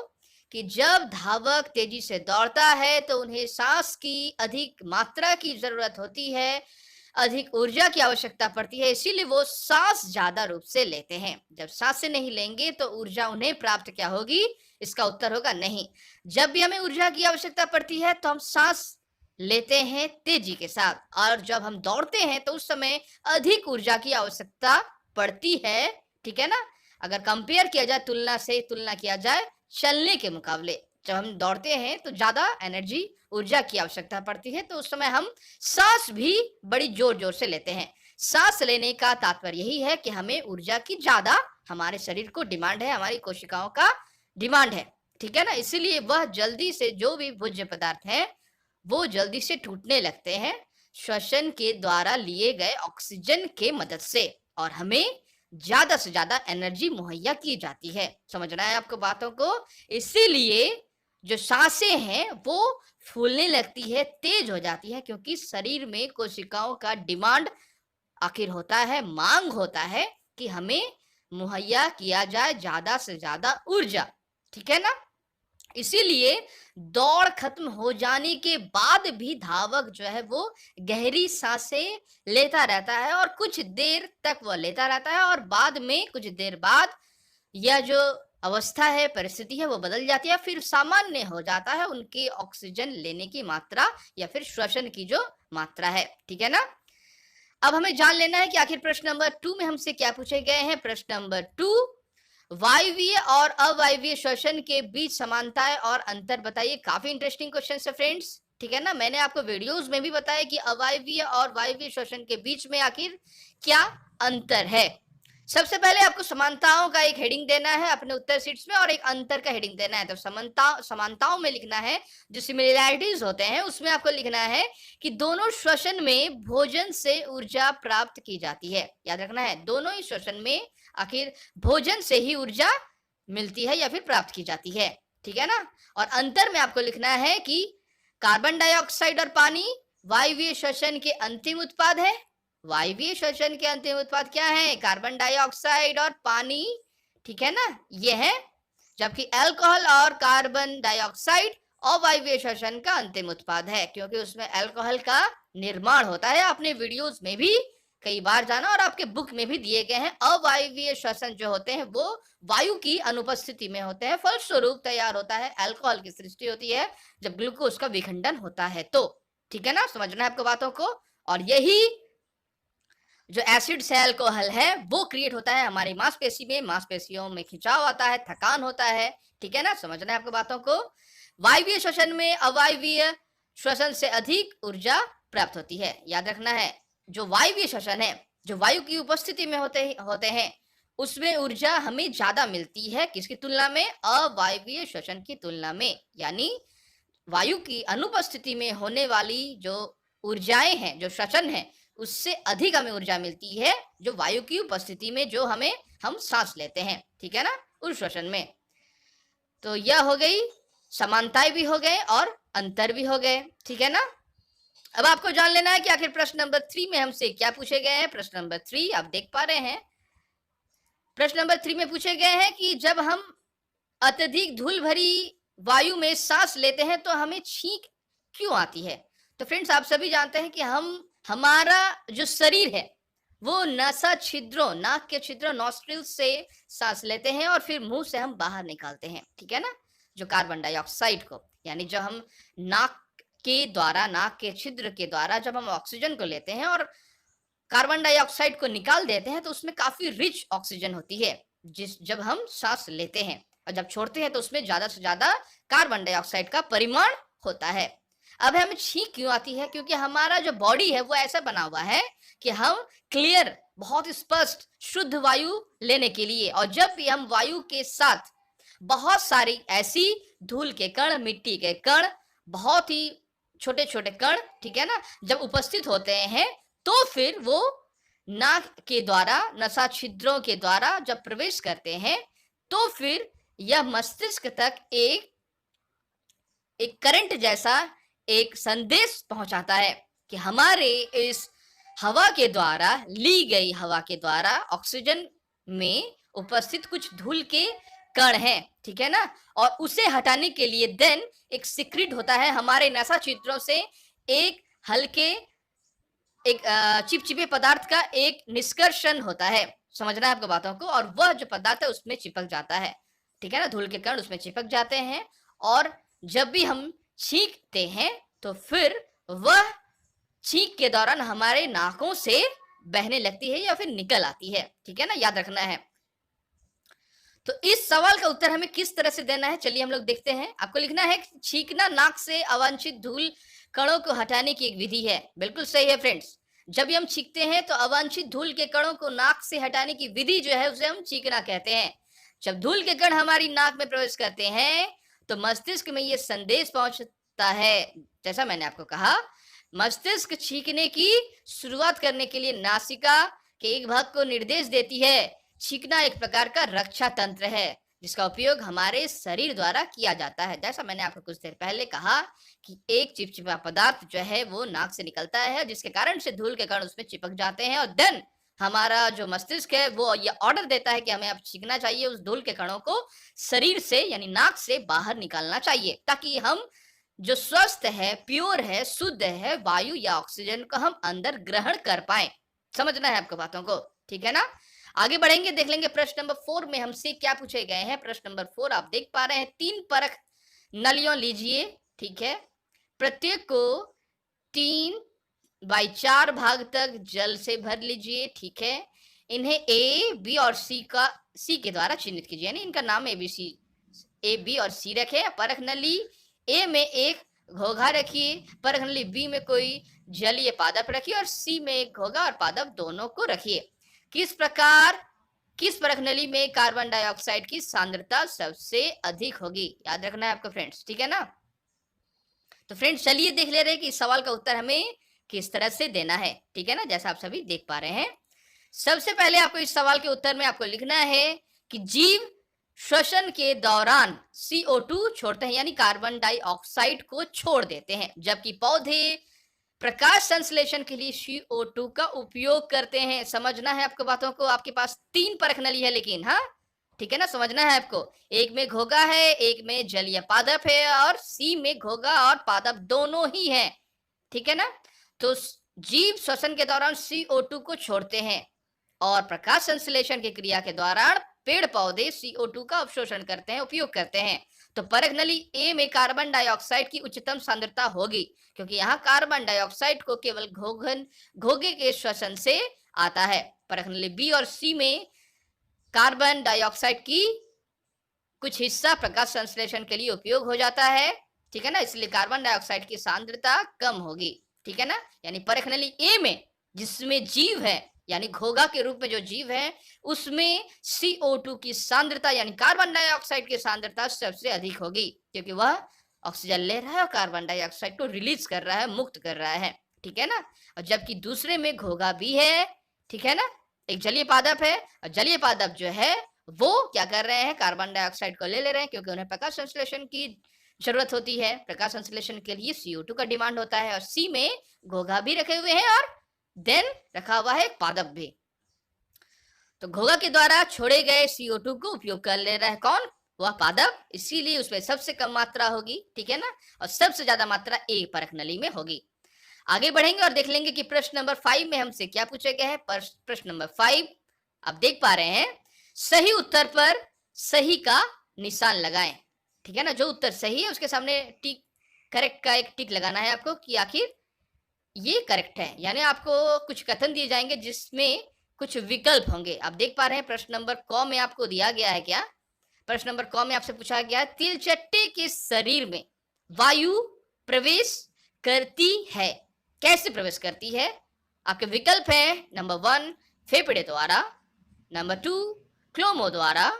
कि जब धावक तेजी से दौड़ता है तो उन्हें सांस की अधिक मात्रा की जरूरत होती है, अधिक ऊर्जा की आवश्यकता पड़ती है, इसीलिए वो सांस ज्यादा रूप से लेते हैं। जब सांस से नहीं लेंगे तो ऊर्जा उन्हें प्राप्त क्या होगी? इसका उत्तर होगा नहीं। जब भी हमें ऊर्जा की आवश्यकता पड़ती है तो हम सांस लेते हैं तेजी के साथ, और जब हम दौड़ते हैं तो उस समय अधिक ऊर्जा की आवश्यकता पड़ती है। ठीक है ना, अगर कंपेयर किया जाए, तुलना किया जाए चलने के मुकाबले, जब हम दौड़ते हैं तो ज्यादा एनर्जी ऊर्जा की आवश्यकता पड़ती है, तो उस समय हम सांस भी बड़ी जोर जोर से लेते हैं। सांस लेने का तात्पर्य यही है कि हमें ऊर्जा की ज्यादा हमारे शरीर को डिमांड है, हमारी कोशिकाओं का डिमांड है। ठीक है ना, इसलिए वह जल्दी से जो भी भोज्य पदार्थ है वो जल्दी से टूटने लगते हैं श्वसन के द्वारा लिए गए ऑक्सीजन के मदद से, और हमें ज्यादा से ज्यादा एनर्जी मुहैया की जाती है। समझना है आपको बातों को। इसीलिए जो सांसें हैं वो फूलने लगती है, तेज हो जाती है, क्योंकि शरीर में कोशिकाओं का डिमांड आखिर होता है, मांग होता है कि हमें मुहैया किया जाए ज्यादा से ज्यादा ऊर्जा। ठीक है ना, इसीलिए दौड़ खत्म हो जाने के बाद भी धावक जो है वो गहरी सांसें लेता रहता है, और कुछ देर तक वह लेता रहता है, और बाद में कुछ देर बाद यह जो अवस्था है, परिस्थिति है, वो बदल जाती है, फिर सामान्य हो जाता है उनके ऑक्सीजन लेने की मात्रा या फिर श्वसन की जो मात्रा है। ठीक है ना, अब हमें जान लेना है कि आखिर प्रश्न नंबर 2 में हमसे क्या पूछे गए हैं। प्रश्न नंबर 2, वायवीय और अवायवीय श्वसन के बीच समानताएं और अंतर बताइए। काफी इंटरेस्टिंग क्वेश्चन है फ्रेंड्स। ठीक है ना, मैंने आपको वीडियोस में भी बताया कि अवायवीय और वायवीय श्वसन के बीच में आखिर क्या अंतर है। सबसे पहले आपको समानताओं का एक हेडिंग देना है अपने उत्तर शीट्स में, और एक अंतर का हेडिंग देना है। तो समानताओं में लिखना है, जो सिमिलैरिटीज होते हैं उसमें आपको लिखना है कि दोनों श्वसन में भोजन से ऊर्जा प्राप्त की जाती है। याद रखना है, दोनों ही श्वसन में आखिर भोजन से ही ऊर्जा मिलती है या फिर प्राप्त की जाती है। ठीक है ना, और अंतर में आपको लिखना है कि कार्बन डाइऑक्साइड और पानी वायवीय श्वसन के अंतिम उत्पाद है, वायवीय श्वसन के अंतिम उत्पाद क्या है? कार्बन डाइऑक्साइड और पानी, ठीक है ना, ये है। जबकि अल्कोहल और कार्बन डाइऑक्साइड अवायवीय श्वसन का अंतिम उत्पाद है, क्योंकि उसमें अल्कोहल का निर्माण होता है। आपने वीडियोस में भी कई बार जाना और आपके बुक में भी दिए गए हैं। अवायवीय श्वसन जो होते हैं वो वायु की अनुपस्थिति में होते हैं, फलस्वरूप तैयार होता है अल्कोहल की सृष्टि होती है जब ग्लूकोज का विखंडन होता है तो, ठीक है ना, समझना है आपको बातों को। और यही जो एसिड से अल्कोहल है वो क्रिएट होता है हमारी मांसपेशी में, मांसपेशियों में खिंचाव आता है, थकान होता है, ठीक है ना, समझना है आपको बातों को। वायवीय श्वसन में अवायवीय श्वसन से अधिक ऊर्जा प्राप्त होती है। याद रखना है, जो वायवीय श्वसन है, जो वायु की उपस्थिति में होते हैं, उसमें ऊर्जा हमें ज्यादा मिलती है, किसकी तुलना में? अवायवीय श्वसन की तुलना में। यानी वायु की अनुपस्थिति में होने वाली जो ऊर्जाएं हैं, जो श्वसन है, उससे अधिक हमें ऊर्जा मिलती है जो वायु की उपस्थिति में जो हम सांस लेते हैं, ठीक है ना, उस श्वसन में। तो यह हो गई, समानताएं भी हो गए और अंतर भी हो गए, ठीक है ना। अब आपको जान लेना है कि आखिर प्रश्न नंबर 3 में हमसे क्या पूछे गए हैं। प्रश्न नंबर 3 आप देख पा रहे हैं। प्रश्न नंबर 3 में पूछे गए हैं कि जब हम अत्यधिक धूल भरी वायु में सांस लेते हैं तो हमें छींक क्यों आती है। तो फ्रेंड्स, आप सभी जानते हैं कि हमारा जो शरीर है वो नसा छिद्रों, नाक के छिद्रों, नॉस्ट्रिल से सांस लेते हैं और फिर मुंह से हम बाहर निकालते हैं, ठीक है ना, जो कार्बन डाइऑक्साइड को। यानी जब हम नाक के द्वारा, नाक के छिद्र के द्वारा जब हम ऑक्सीजन को लेते हैं और कार्बन डाइऑक्साइड को निकाल देते हैं तो उसमें काफी रिच ऑक्सीजन होती है जब हम सांस लेते हैं, और जब छोड़ते हैं तो उसमें ज्यादा से ज्यादा कार्बन डाइऑक्साइड का परिमाण होता है। अब हमें छींक क्यों आती है? क्योंकि हमारा जो बॉडी है वो ऐसा बना हुआ है कि हम क्लियर, बहुत स्पष्ट, शुद्ध वायु लेने के लिए, और जब भी हम वायु के साथ बहुत सारी ऐसी धूल के कण, मिट्टी के कण, बहुत ही छोटे छोटे कण, ठीक है ना, जब उपस्थित होते हैं तो फिर वो नाक के द्वारा, नसा छिद्रों के द्वारा जब प्रवेश करते हैं तो फिर यह मस्तिष्क तक एक करंट जैसा एक संदेश पहुंचाता है कि हमारे इस हवा के द्वारा, ली गई हवा के द्वारा ऑक्सीजन में उपस्थित कुछ धूल के कण हैं, ठीक है ना, और उसे हटाने के लिए देन एक सिक्रेट होता है हमारे नसा छिद्रों से, एक हल्के, एक चिपचिपे पदार्थ का एक निष्कर्षण होता है। समझना है आपको बातों को। और वह जो पदार्थ है उसमें चिपक जाता है, ठीक है ना, धूल के कण उसमें चिपक जाते हैं, और जब भी हम छींकते हैं तो फिर वह छींक के दौरान हमारे नाकों से बहने लगती है या फिर निकल आती है, ठीक है ना, याद रखना है। तो इस सवाल का उत्तर हमें किस तरह से देना है, चलिए हम लोग देखते हैं। आपको लिखना है कि छींकना नाक से अवांछित धूल कणों को हटाने की एक विधि है। बिल्कुल सही है फ्रेंड्स। जब भी हम छींकते हैं तो अवांछित धूल के कणों को नाक से हटाने की विधि जो है उसे हम छींकना कहते हैं। जब धूल के कण हमारी नाक में प्रवेश करते हैं तो मस्तिष्क में ये संदेश पहुंचता है, जैसा मैंने आपको कहा, मस्तिष्क छींकने की शुरुआत करने के लिए नासिका के एक भाग को निर्देश देती है। छींकना एक प्रकार का रक्षा तंत्र है जिसका उपयोग हमारे शरीर द्वारा किया जाता है। जैसा मैंने आपको कुछ देर पहले कहा कि एक चिपचिपा पदार्थ जो है वो नाक से निकलता है, जिसके कारण से धूल के कण उसमें चिपक जाते हैं, और देन हमारा जो मस्तिष्क है वो ये ऑर्डर देता है कि हमें अब छींकना चाहिए, उस धूल के कणों को शरीर से यानी नाक से बाहर निकालना चाहिए, ताकि हम जो स्वस्थ है, प्योर है, शुद्ध है वायु या ऑक्सीजन को हम अंदर ग्रहण कर पाए। समझना है आपको बातों को, ठीक है ना। आगे बढ़ेंगे, देख लेंगे प्रश्न नंबर 4 में हमसे क्या पूछे गए हैं। प्रश्न नंबर 4 आप देख पा रहे हैं। 3 परख नलियों लीजिए, ठीक है, प्रत्येक को 3/4 भाग तक जल से भर लीजिए, ठीक है। इन्हें ए, बी और सी के द्वारा चिन्हित कीजिए, यानी इनका नाम ए, बी और सी रखे। परख नली ए में एक घोघा रखिए, परख नली बी में कोई जलीय पादप रखिए और सी में एक घोघा और पादप दोनों को रखिए। किस परख नली में कार्बन डाइऑक्साइड की सांद्रता सबसे अधिक होगी? याद रखना है आपको फ्रेंड्स, ठीक है ना। तो फ्रेंड्स चलिए देख ले रहे हैं कि इस सवाल का उत्तर हमें किस तरह से देना है, ठीक है ना, जैसा आप सभी देख पा रहे हैं। सबसे पहले आपको इस सवाल के उत्तर में आपको लिखना है कि जीव श्वसन के दौरान CO2 छोड़ते हैं, यानी कार्बन डाइऑक्साइड को छोड़ देते हैं, जबकि पौधे प्रकाश संश्लेषण के लिए CO2 का उपयोग करते हैं। समझना है आपको बातों को। आपके पास 3 परख नली है लेकिन, हाँ, ठीक है ना, समझना है आपको। एक में घोगा है, एक में जलीय पादप है और सी में घोगा और पादप दोनों ही हैं, ठीक है ना। तो जीव श्वसन के दौरान CO2 को छोड़ते हैं और प्रकाश संश्लेषण की क्रिया के दौरान पेड़ पौधे CO2 का अवशोषण करते हैं, उपयोग करते हैं। तो परख नली ए में कार्बन डाइऑक्साइड की उच्चतम सांद्रता होगी, क्योंकि यहाँ कार्बन डाइऑक्साइड को केवल घोगे के श्वसन से आता है। परख नली बी और सी में कार्बन डाइऑक्साइड की कुछ हिस्सा प्रकाश संश्लेषण के लिए उपयोग हो जाता है, ठीक है ना, इसलिए कार्बन डाइऑक्साइड की सांद्रता कम होगी, ठीक है ना। यानी परख नली ए में जिसमें जीव है, यानी घोगा के रूप में जो जीव है, उसमें CO2 की सांद्रता यानी कार्बन डाइऑक्साइड की सांद्रता सबसे अधिक होगी, क्योंकि वह ऑक्सीजन ले रहा है और कार्बन डाइऑक्साइड को रिलीज कर रहा है, मुक्त कर रहा है, ठीक है ना। और जबकि दूसरे में घोगा भी है, ठीक है ना, एक जलीय पादप है और जलीय पादप जो है वो क्या कर रहे हैं, कार्बन डाइऑक्साइड को ले रहे हैं, क्योंकि उन्हें प्रकाश संश्लेषण की जरूरत होती है। प्रकाश संश्लेषण के लिए CO2 का डिमांड होता है। और सी में घोगा भी रखे हुए हैं और देन रखा हुआ है पादप भी। तो घोगा के द्वारा छोड़े गए CO2 को उपयोग कर ले रहा है कौन, वह पादप, इसीलिए उसमें सबसे कम मात्रा होगी, ठीक है ना, और सबसे ज्यादा मात्रा ए परख नली में होगी। आगे बढ़ेंगे और देख लेंगे कि प्रश्न नंबर 5 में हमसे क्या पूछा गया है। प्रश्न नंबर 5 आप देख पा रहे हैं, सही उत्तर पर सही का निशान लगाएं, ठीक है ना। जो उत्तर सही है उसके सामने टिक, करेक्ट का एक टिक लगाना है आपको कि आखिर ये करेक्ट है। यानी आपको कुछ कथन दिए जाएंगे जिसमें कुछ विकल्प होंगे। आप देख पा रहे हैं प्रश्न नंबर क में आपको दिया गया है क्या, प्रश्न नंबर क में आपसे पूछा गया है, तिलचट्टे के शरीर में वायु प्रवेश करती है, कैसे प्रवेश करती है। आपके विकल्प है नंबर 1 फेफड़े द्वारा, नंबर 2 क्लोमो द्वारा,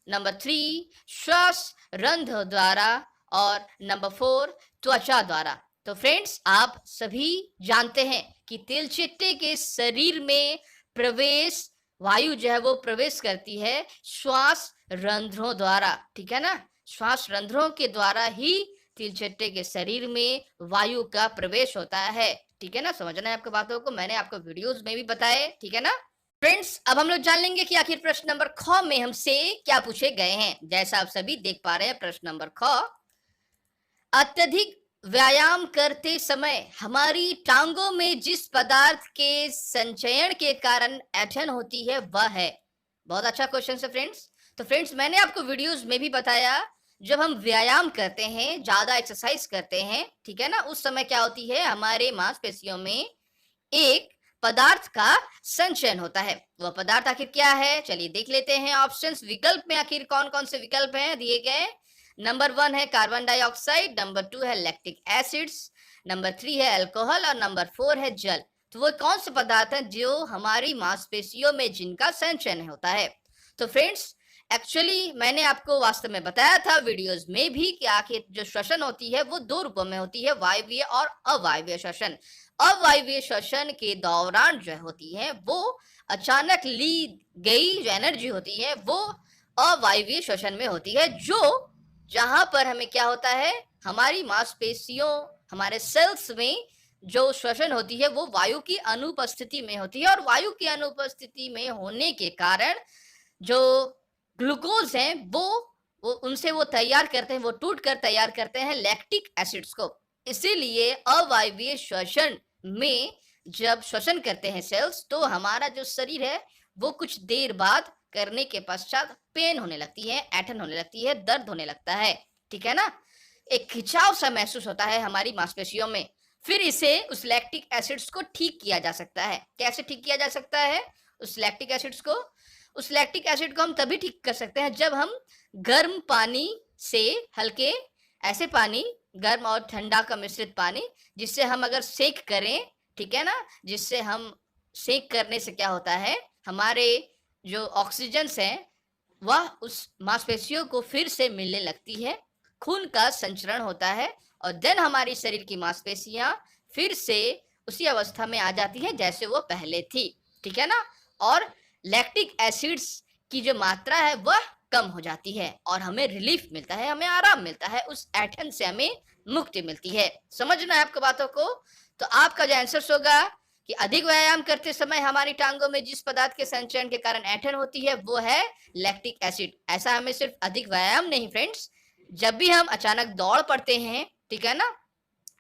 नंबर 3 श्वास रंध्र द्वारा और नंबर 4 त्वचा द्वारा। तो फ्रेंड्स आप सभी जानते हैं कि तिलचट्टे के शरीर में प्रवेश वायु जो है वो प्रवेश करती है श्वास रंध्रों द्वारा, ठीक है ना। श्वास रंध्रों के द्वारा ही तिलचट्टे के शरीर में वायु का प्रवेश होता है, ठीक है ना। समझना है आपको बातों को, मैंने आपको वीडियोस में भी बताए, ठीक है ना। फ्रेंड्स अब हम लोग जान लेंगे कि आखिर प्रश्न नंबर ख में हमसे क्या पूछे गए हैं। जैसा आप सभी देख पा रहे हैं प्रश्न नंबर ख, अत्यधिक व्यायाम करते समय हमारी टांगों में जिस पदार्थ के संचयन के कारण ऐंठन होती है वह है। बहुत अच्छा क्वेश्चन है फ्रेंड्स। तो फ्रेंड्स मैंने आपको वीडियोस में भी बताया, जब हम व्यायाम करते हैं, ज्यादा एक्सरसाइज करते हैं, ठीक है ना, उस समय क्या होती है, हमारे मांसपेशियों में एक पदार्थ का संचयन होता है। वह पदार्थ आखिर क्या है, चलिए देख लेते हैं। ऑप्शंस, विकल्प में आखिर कौन कौन से विकल्प हैं दिए गए। नंबर 1 है कार्बन डाइऑक्साइड, नंबर 2 है लैक्टिक एसिड्स, नंबर 3 है अल्कोहल और नंबर 4 है जल। तो वो कौन से पदार्थ हैं जो हमारी मांसपेशियों में जिनका संचयन होता है। तो फ्रेंड्स एक्चुअली मैंने आपको वास्तव में बताया था वीडियोस में भी कि आखिर जो श्वसन होती है वो 2 रूपों में होती है, वायवीय और अवायवीय श्वसन। अवायवीय श्वसन के दौरान जो होती है वो अचानक ली गई जो एनर्जी होती है वो अवायवीय श्वसन में होती है, जो जहां पर हमें क्या होता है, हमारी मांसपेशियों, हमारे सेल्स में जो श्वसन होती है वो वायु की अनुपस्थिति में होती है। और वायु की अनुपस्थिति में होने के कारण जो ग्लूकोज है वो उनसे वो तैयार करते हैं, वो टूट कर तैयार करते हैं लैक्टिक एसिड्स को। इसीलिए अवायवीय श्वसन में जब श्वसन करते हैं सेल्स, तो हमारा जो शरीर है वो कुछ देर बाद करने के पश्चात पेन होने लगती है, ऐंठन होने लगती है, दर्द होने लगता है, ठीक है ना। एक खिंचाव सा महसूस होता है हमारी मांसपेशियों में। फिर इसे उस लैक्टिक एसिड्स को ठीक किया जा सकता है। कैसे ठीक किया जा सकता है उस लैक्टिक एसिड्स को? उस लैक्टिक एसिड को हम तभी ठीक कर सकते हैं जब हम गर्म पानी से हल्के ऐसे पानी, गर्म और ठंडा का मिश्रित पानी, जिससे हम अगर सेक करें, ठीक है ना, जिससे हम सेक करने से क्या होता है, हमारे जो ऑक्सीजन है वह उस मांसपेशियों को फिर से मिलने लगती है, खून का संचरण होता है और देन हमारी शरीर की मांसपेशियां फिर से उसी अवस्था में आ जाती हैं जैसे वो पहले थी, ठीक है ना। और लैक्टिक एसिड्स की जो मात्रा है वह कम हो जाती है और हमें रिलीफ मिलता है, हमें आराम मिलता है, उस ऐंठन से हमें मुक्ति मिलती है। समझना है आपको बातों को। तो आपका जो आंसर होगा कि अधिक व्यायाम करते समय हमारी टांगों में जिस पदार्थ के संचयन के कारण ऐंठन होती है वो है लैक्टिक एसिड। ऐसा हमें सिर्फ अधिक व्यायाम नहीं फ्रेंड्स, जब भी हम अचानक दौड़ पड़ते हैं, ठीक है ना,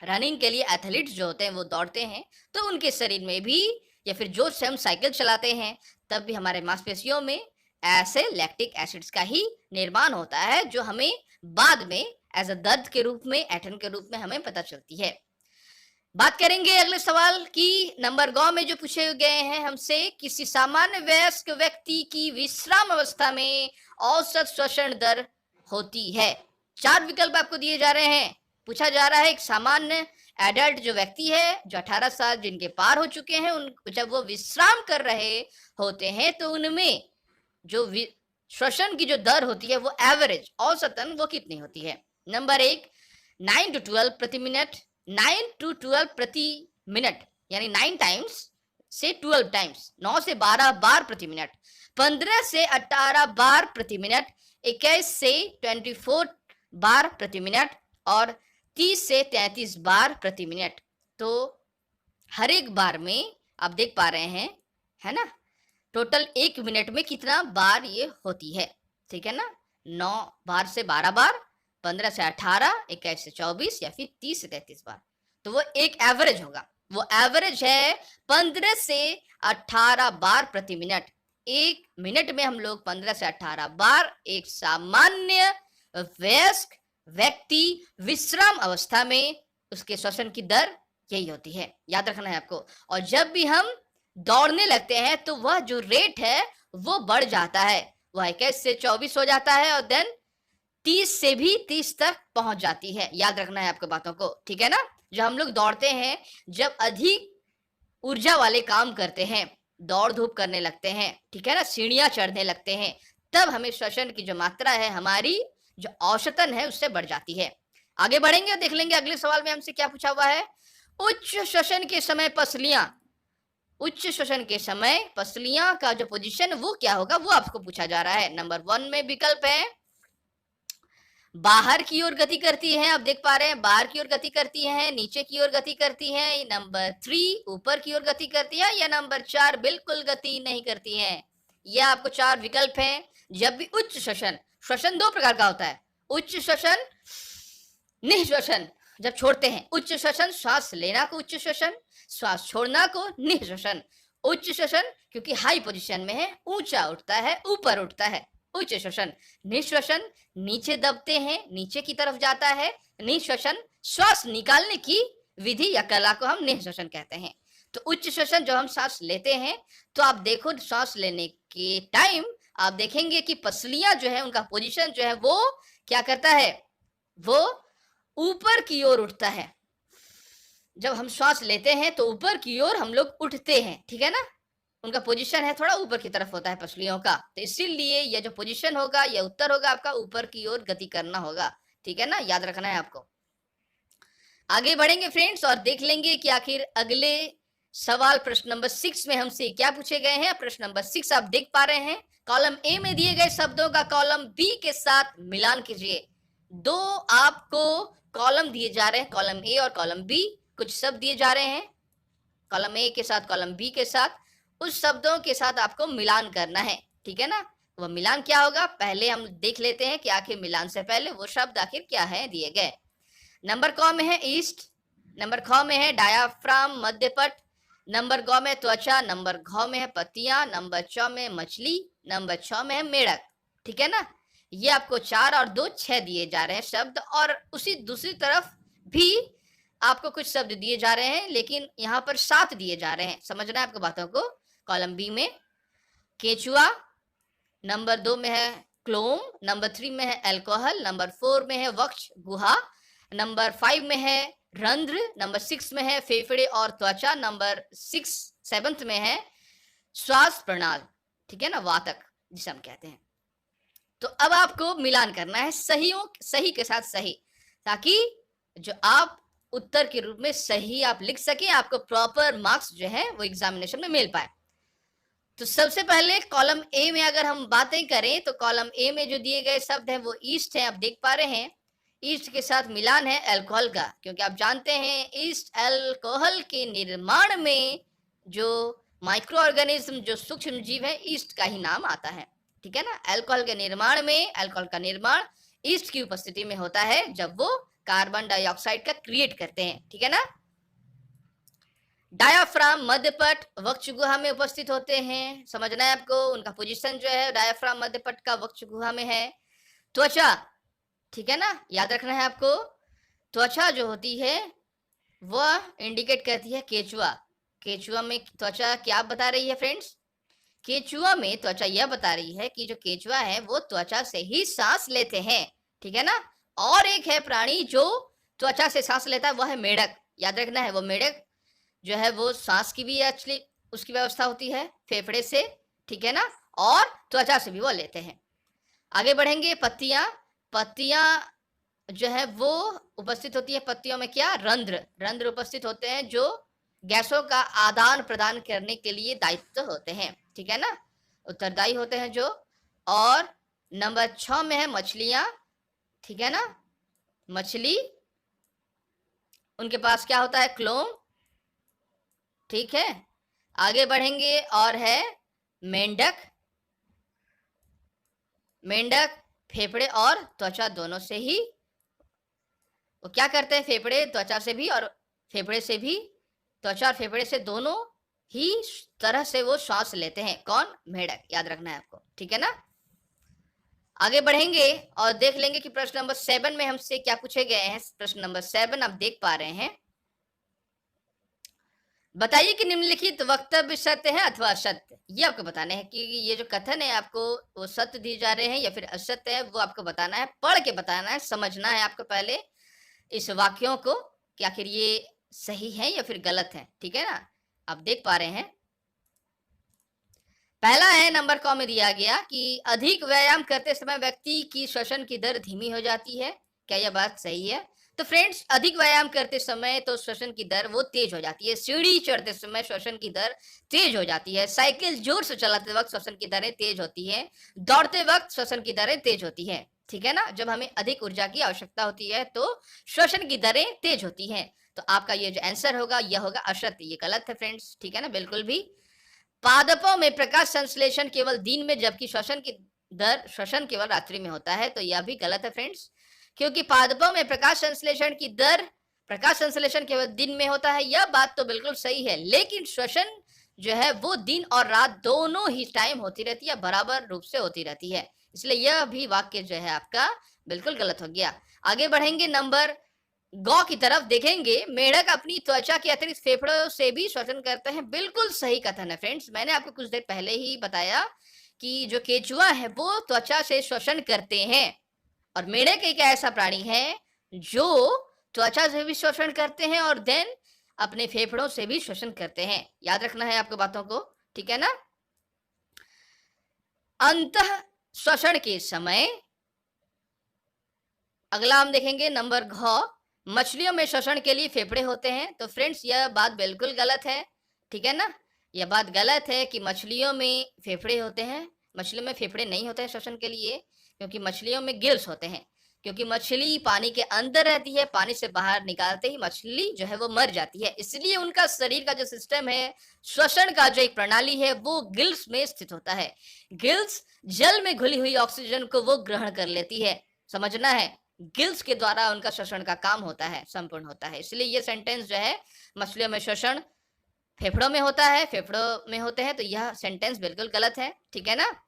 रनिंग के लिए एथलीट्स जो होते हैं वो दौड़ते हैं, तो उनके शरीर में भी या फिर जो से हम साइकिल चलाते हैं तब भी हमारे मांसपेशियों में ऐसे लैक्टिक एसिड्स का ही निर्माण होता है, जो हमें बाद में एज अ दर्द के रूप में, ऐंठन के रूप में हमें पता चलती है। बात करेंगे अगले सवाल की। नंबर गौ में जो पूछे गए हैं हमसे, किसी सामान्य वयस्क व्यक्ति की विश्राम अवस्था में औसत श्वसन दर होती है। 4 विकल्प आपको दिए जा रहे हैं। पूछा जा रहा है एक सामान्य एडल्ट जो व्यक्ति है, जो 18 साल जिनके पार हो चुके हैं, उन जब वो विश्राम कर रहे होते हैं तो उनमें जो श्वसन की जो दर होती है वो एवरेज, औसतन वो कितनी होती है। नंबर 1 9 to 12 प्रति मिनट, 9 to 12 प्रति मिनट यानी 9 टाइम्स से 12 टाइम्स, 9 से 12 बार प्रति मिनट, 15 से 18 बार प्रति मिनट, 21 से 24 बार प्रति मिनट और 30 से 33 बार प्रति मिनट। तो हर एक बार में आप देख पा रहे हैं, है ना, टोटल 1 मिनट में कितना बार ये होती है, ठीक है ना। 9 बार से 12 बार, 15 से 18, 21 से 24 या फिर 30 से 33 बार। तो वो एक एवरेज होगा, वो एवरेज है 15 से 18 बार प्रति मिनट। 1 मिनट में हम लोग 15 से 18 बार एक सामान्य वयस्क व्यक्ति विश्राम अवस्था में उसके श्वसन की दर यही होती है, याद रखना है आपको। और जब भी हम दौड़ने लगते हैं तो वह जो रेट है वो बढ़ जाता है, वह 21 से 24 हो जाता है और देन 30 से भी 30 तक पहुंच जाती है। याद रखना है आपको बातों को, ठीक है ना। जब हम लोग दौड़ते हैं, जब अधिक ऊर्जा वाले काम करते हैं, दौड़ धूप करने लगते हैं, ठीक है ना, सीढ़ियां चढ़ने लगते हैं, तब हमें श्वसन की जो मात्रा है हमारी जो औसतन है उससे बढ़ जाती है। आगे बढ़ेंगे और देख लेंगे अगले सवाल में हमसे क्या पूछा हुआ है। उच्च श्वसन के समय पसलियां, उच्च श्वसन के समय पसलियां का जो पोजीशन वो क्या होगा वो आपको पूछा जा रहा है। नंबर 1 में विकल्प है बाहर की ओर गति करती है, आप देख पा रहे हैं बाहर की ओर गति करती है, नीचे की ओर गति करती है, नंबर 3 ऊपर की ओर गति करती है, या नंबर 4 बिल्कुल गति नहीं करती है। यह आपको 4 विकल्प हैं। जब भी उच्च श्वसन, श्वसन 2 प्रकार का होता है, उच्च श्वसन, निःश्वसन जब छोड़ते हैं, उच्च श्वसन श्वास लेना को उच्च श्वसन, श्वास छोड़ना को निःश्वसन। उच्च श्वसन क्योंकि हाई पोजीशन में है, ऊंचा उठता है, ऊपर उठता है, उच्च श्वसन। निःश्वसन नीचे दबते हैं, नीचे की तरफ जाता है। निःश्वसन श्वास निकालने की विधि या कला को हम निःश्वसन कहते हैं। तो उच्च श्वसन जब हम सांस लेते हैं तो आप देखो सांस लेने के टाइम आप देखेंगे कि पसलियां जो है उनका पोजीशन जो है वो क्या करता है, वो ऊपर की ओर उठता है। जब हम श्वास लेते हैं तो ऊपर की ओर हम लोग उठते हैं, ठीक है ना, उनका पोजीशन है थोड़ा ऊपर की तरफ होता है पसलियों का। तो इसीलिए यह जो पोजीशन होगा, यह उत्तर होगा आपका, ऊपर की ओर गति करना होगा, ठीक है ना, याद रखना है आपको। आगे बढ़ेंगे फ्रेंड्स और देख लेंगे कि आखिर अगले सवाल प्रश्न नंबर 6 में हमसे क्या पूछे गए हैं। प्रश्न नंबर 6 आप देख पा रहे हैं, कॉलम ए में दिए गए शब्दों का कॉलम बी के साथ मिलान कीजिए। 2 आपको कॉलम दिए जा रहे हैं, कॉलम ए और कॉलम बी, कुछ शब्द दिए जा रहे हैं कॉलम ए के साथ कॉलम बी के साथ, उस शब्दों के साथ आपको मिलान करना है, ठीक है ना। वह मिलान क्या होगा पहले हम देख लेते हैं कि आखिर मिलान से पहले वो शब्द आखिर क्या है दिए गए। नंबर क में है ईस्ट, नंबर ख में है डायाफ्राम मध्यपट, नंबर ग में त्वचा, नंबर घ में है पत्तियां, नंबर च में मछली, नंबर 6 में है मेढक, ठीक है ना। ये आपको 4 और 2 6 दिए जा रहे हैं शब्द, और उसी दूसरी तरफ भी आपको कुछ शब्द दिए जा रहे हैं, लेकिन यहाँ पर 7 दिए जा रहे हैं, समझना है आपको बातों को। कॉलम बी में केचुआ, नंबर 2 में है क्लोम, नंबर 3 में है अल्कोहल, नंबर 4 में है वक्ष गुहा, नंबर 5 में है रंध्र, नंबर 6 में है फेफड़े और त्वचा, नंबर 7 में है श्वास प्रणाल, ठीक है ना, वातक जिसे हम कहते हैं। तो अब आपको मिलान करना है सही के साथ सही, ताकि जो आप उत्तर के रूप में सही आप लिख सकें, आपको प्रॉपर मार्क्स जो है वो एग्जामिनेशन में मिल पाए। तो सबसे पहले कॉलम ए में अगर हम बातें करें तो कॉलम ए में जो दिए गए शब्द हैं वो ईस्ट है, आप देख पा रहे हैं। ईस्ट के साथ मिलान है अल्कोहल का, क्योंकि आप जानते हैं ईस्ट अल्कोहल के निर्माण में जो माइक्रो ऑर्गेनिज्म, जो सूक्ष्म जीव है, ईस्ट का ही नाम आता है। ठीक है ना, अल्कोहल के निर्माण में, अल्कोहल का निर्माण ईस्ट की उपस्थिति में होता है जब वो कार्बन डाइऑक्साइड का क्रिएट करते हैं। ठीक है ना। डायाफ्राम मध्यपट वक्ष गुहा में उपस्थित होते हैं, समझना है आपको। उनका पोजीशन जो है डायाफ्राम मध्यपट का वक्ष गुहा में है। त्वचा, ठीक है ना, याद रखना है आपको। त्वचा जो होती है वह इंडिकेट करती है केचुआ। केचुआ में त्वचा क्या बता रही है फ्रेंड्स? केचुआ में त्वचा यह बता रही है कि जो केचुआ है वो त्वचा से ही सांस लेते हैं। ठीक है ना। और एक है प्राणी जो त्वचा से सांस लेता है, वह है मेढक। याद रखना है, वो मेढक जो है वो सांस की भी एक्चुअली उसकी व्यवस्था होती है फेफड़े से। ठीक है ना, और त्वचा से भी वो लेते हैं। आगे बढ़ेंगे। पत्तियां, पत्तियां जो है वो उपस्थित होती है। पत्तियों में क्या? रंध्र, रंध्र उपस्थित होते हैं जो गैसों का आदान प्रदान करने के लिए दायित्व होते हैं। ठीक है ना, उत्तरदायी होते हैं जो। और नंबर 6 में है मछलियां। ठीक है ना, मछली, उनके पास क्या होता है? क्लोम। ठीक है, आगे बढ़ेंगे और है मेंढक। मेंढक फेफड़े और त्वचा दोनों से ही वो क्या करते हैं? फेफड़े त्वचा से भी और फेफड़े से भी, त्वचा और फेफड़े से दोनों ही तरह से वो श्वास लेते हैं। कौन? मेढक। याद रखना है आपको। ठीक है ना। आगे बढ़ेंगे और देख लेंगे कि प्रश्न नंबर 7 में हमसे क्या पूछे गए हैं। प्रश्न नंबर 7 आप देख पा रहे हैं। बताइए कि निम्नलिखित वक्तव्य सत्य है अथवा असत्य। ये आपको बताना है कि ये जो कथन है आपको वो सत्य दिए जा रहे हैं या फिर असत्य है, वो आपको बताना है, पढ़ के बताना है, समझना है आपको पहले इस वाक्यों को कि आखिर ये सही है या फिर गलत है। ठीक है ना, आप देख पा रहे हैं। पहला है नंबर क में दिया गया कि अधिक व्यायाम करते समय व्यक्ति की श्वसन की दर धीमी हो जाती है। क्या यह बात सही है? तो फ्रेंड्स, अधिक व्यायाम करते समय तो श्वसन की दर वो तेज हो जाती है। सीढ़ी चढ़ते समय श्वसन की दर तेज हो जाती है। साइकिल जोर से चलाते वक्त श्वसन की दरें तेज होती है। दौड़ते वक्त श्वसन की दरें तेज होती है। ठीक है ना, जब हमें अधिक ऊर्जा की आवश्यकता होती है तो श्वसन की दरें तेज होती हैं। तो आपका ये जो आंसर होगा यह होगा असत्य। ये गलत है फ्रेंड्स। ठीक है ना, बिल्कुल भी। पादपों में प्रकाश संश्लेषण केवल दिन में, जबकि श्वसन केवल रात्रि में होता है। तो यह भी गलत है फ्रेंड्स, क्योंकि पादपों में प्रकाश संश्लेषण केवल दिन में होता है। यह बात तो बिल्कुल सही है, लेकिन श्वसन जो है वो दिन और रात दोनों ही टाइम होती रहती है, बराबर रूप से होती रहती है। इसलिए यह भी वाक्य जो है आपका बिल्कुल गलत हो गया। आगे बढ़ेंगे, नंबर गौ की तरफ देखेंगे। मेढक अपनी त्वचा के अतिरिक्त फेफड़ों से भी श्वसन करते हैं। बिल्कुल सही कथन है फ्रेंड्स। मैंने आपको कुछ देर पहले ही बताया कि जो केचुआ है वो त्वचा से श्वसन करते हैं, और मेढक एक ऐसा प्राणी है जो त्वचा से भी श्वसन करते हैं और देन अपने फेफड़ों से भी श्वसन करते हैं। याद रखना है आपको बातों को। ठीक है ना। अंतः श्वसन के समय, अगला हम देखेंगे नंबर घ। मछलियों में श्वसन के लिए फेफड़े होते हैं। तो फ्रेंड्स, यह बात बिल्कुल गलत है। ठीक है ना, यह बात गलत है कि मछलियों में फेफड़े होते हैं। मछलियों में फेफड़े नहीं होते हैं श्वसन के लिए, क्योंकि मछलियों में गिल्स होते हैं। क्योंकि मछली पानी के अंदर रहती है, पानी से बाहर निकालते ही मछली जो है वो मर जाती है। इसलिए उनका शरीर का जो सिस्टम है, श्वसन का जो एक प्रणाली है, वो गिल्स में स्थित होता है। गिल्स जल में घुली हुई ऑक्सीजन को वो ग्रहण कर लेती है। समझना है, गिल्स के द्वारा उनका श्वसन का काम होता है, संपूर्ण होता है। इसलिए ये सेंटेंस जो है, मछलियों में श्वसन फेफड़ों में होता है, फेफड़ों में होते हैं, तो यह सेंटेंस बिल्कुल गलत है। ठीक है ना।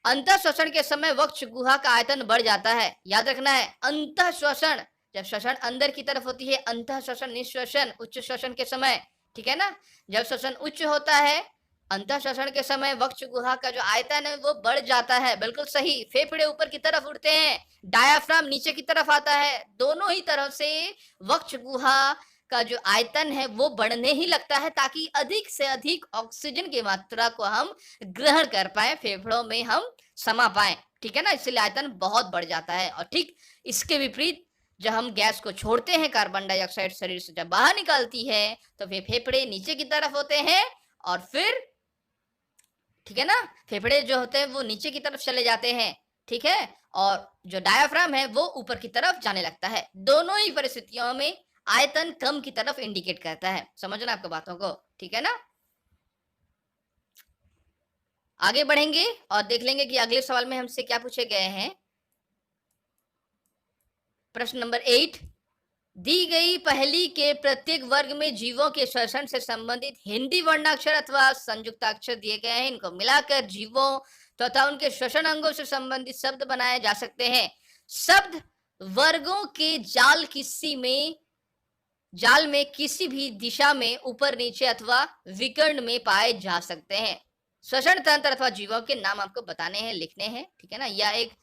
अंतः श्वसन के समय वक्ष गुहा का आयतन बढ़ जाता है। याद रखना है, अंतः श्वसन, जब श्वसन अंदर की तरफ होती है, अंतः श्वसन निश्वसन उच्च श्वसन के समय। ठीक है ना, जब श्वसन उच्च होता है, अंतः श्वसन के समय वक्ष गुहा का जो आयतन है वो बढ़ जाता है। बिल्कुल सही। फेफड़े ऊपर की तरफ उठते हैं, डायाफ्राम नीचे की तरफ आता है। दोनों ही तरफ से वक्ष गुहा का जो आयतन है वो बढ़ने ही लगता है, ताकि अधिक से अधिक ऑक्सीजन की मात्रा को हम ग्रहण कर पाए, फेफड़ों में हम समा पाए। ठीक है ना, इसलिए आयतन बहुत बढ़ जाता है। और ठीक इसके विपरीत, जब हम गैस को छोड़ते हैं, कार्बन डाइऑक्साइड शरीर से जब बाहर निकलती है, तो फिर फेफड़े नीचे की तरफ होते हैं और फिर, ठीक है ना, फेफड़े जो होते हैं वो नीचे की तरफ चले जाते हैं। ठीक है, और जो डायाफ्राम है वो ऊपर की तरफ जाने लगता है। दोनों ही परिस्थितियों में आयतन कम की तरफ इंडिकेट करता है। समझना आपको बातों को, ठीक है ना। आगे बढ़ेंगे और देख लेंगे कि अगले सवाल में हमसे क्या पूछे गए हैं। प्रश्न नंबर 8, दी गई पहेली के प्रत्येक वर्ग में जीवों के श्वसन से संबंधित हिंदी वर्णाक्षर अथवा संयुक्ताक्षर दिए गए हैं। इनको मिलाकर जीवों तथा उनके श्वसन अंगों से संबंधित शब्द बनाए जा सकते हैं। शब्द वर्गों के जाल में किसी भी दिशा में ऊपर नीचे अथवा विकर्ण में पाए जा सकते हैं। श्वसन तंत्र अथवा जीवों के नाम आपको बताने हैं, लिखने हैं, ठीक है ना। यह एक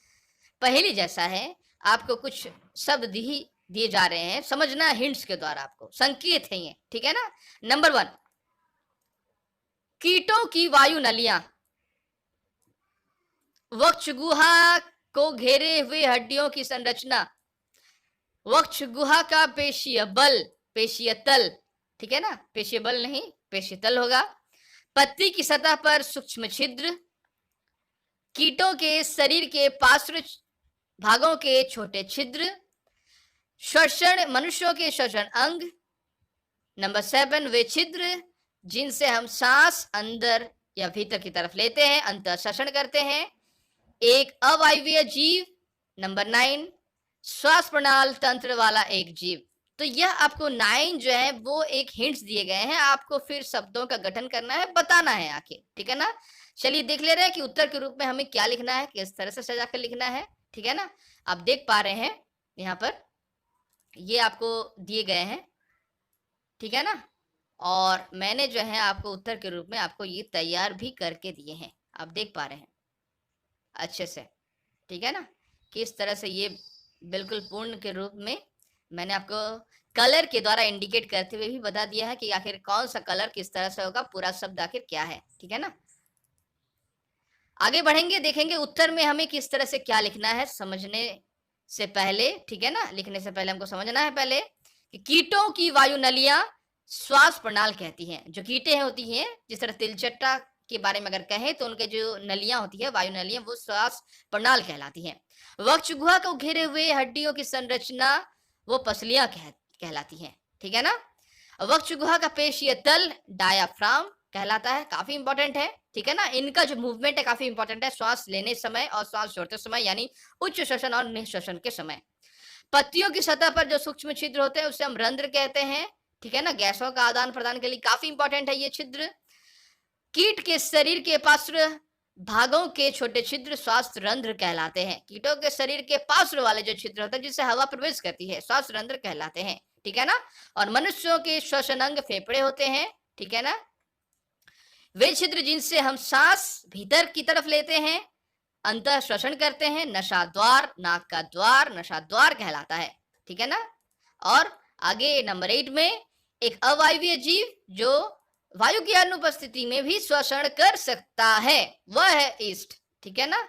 पहेली जैसा है, आपको कुछ शब्द दिए जा रहे हैं, समझना हिंट्स के द्वारा, आपको संकेत है ये, ठीक है ना। नंबर 1, कीटों की वायु नलियां, वक्ष गुहा को घेरे हुए हड्डियों की संरचना, वक्ष गुहा का पेशीय बल, पेशीय तल, ठीक है ना, पेशीय बल नहीं पेशीय तल होगा। पत्ती की सतह पर सूक्ष्म छिद्र, कीटों के शरीर के पार्श्व भागों के छोटे छिद्र, श्वसन, मनुष्यों के श्वसन अंग। नंबर 7, वे छिद्र जिनसे हम सांस अंदर या भीतर की तरफ लेते हैं, अंतः श्वसन करते हैं, एक अवायवीय जीव। नंबर 9, श्वास प्रणाल तंत्र वाला एक जीव। तो यह आपको 9 जो है वो एक हिंट्स दिए गए हैं, आपको फिर शब्दों का गठन करना है, बताना है आखिर, ठीक है ना। चलिए देख ले रहे हैं कि उत्तर के रूप में हमें क्या लिखना है, किस तरह से सजा कर लिखना है, ठीक है ना। आप देख पा रहे हैं यहाँ पर ये आपको दिए गए हैं, ठीक है ना। और मैंने जो है आपको उत्तर के रूप में आपको ये तैयार भी करके दिए हैं, आप देख पा रहे हैं अच्छे से, ठीक है ना। किस तरह से ये बिल्कुल पूर्ण के रूप में मैंने आपको कलर के द्वारा इंडिकेट करते हुए भी बता दिया है कि आखिर कौन सा कलर किस तरह से होगा, पूरा शब्द आखिर क्या है, ठीक है ना। आगे बढ़ेंगे, देखेंगे उत्तर में हमें किस तरह से क्या लिखना है समझने से पहले, ठीक है ना। लिखने से पहले हमको समझना है पहले कि कीटों की वायु नलियां श्वास प्रणाल कहती हैं। जो कीटें होती हैं, जिस तरह तिलचट्टा के बारे में अगर कहें तो उनके जो नलियां होती है, वायु नलियां, वो श्वास प्रणाल कहलाती हैं। वक्ष गुहा को घेरे हुए हड्डियों की संरचना वो पसलियां कहलाती हैं, ठीक है ना। वक्ष गुहा का पेशीय तल डायाफ्राम कहलाता है, काफी इंपॉर्टेंट है, ठीक है ना। इनका जो मूवमेंट है काफी इंपॉर्टेंट है, श्वास लेने समय और श्वास छोड़ते समय, यानी उच्च श्वसन और निःश्वसन के समय। पत्तियों की सतह पर जो सूक्ष्म छिद्र होते हैं उसे हम रंध्र कहते हैं, ठीक है ना। गैसों का आदान प्रदान के लिए काफी इंपॉर्टेंट है ये छिद्र। कीट के शरीर के पार्श्व भागों के छोटे छिद्र श्वास रंध्र कहलाते हैं। कीटों के शरीर के पार्श्व वाले जो छिद्र होते हैं जिससे हवा प्रवेश करती है, श्वास रंध्र कहलाते हैं, ठीक है ना। और मनुष्यों के श्वसन अंग फेफड़े होते हैं, ठीक है ना। वे छिद्र जिनसे हम सांस भीतर की तरफ लेते हैं, अंतः श्वसन करते हैं, नशा द्वार, नाक का द्वार नशा द्वार कहलाता है, ठीक है ना। और आगे नंबर 8 में एक अवायवीय जीव जो वायु की अनुपस्थिति में भी श्वसन कर सकता है, वह है ईस्ट, ठीक है ना।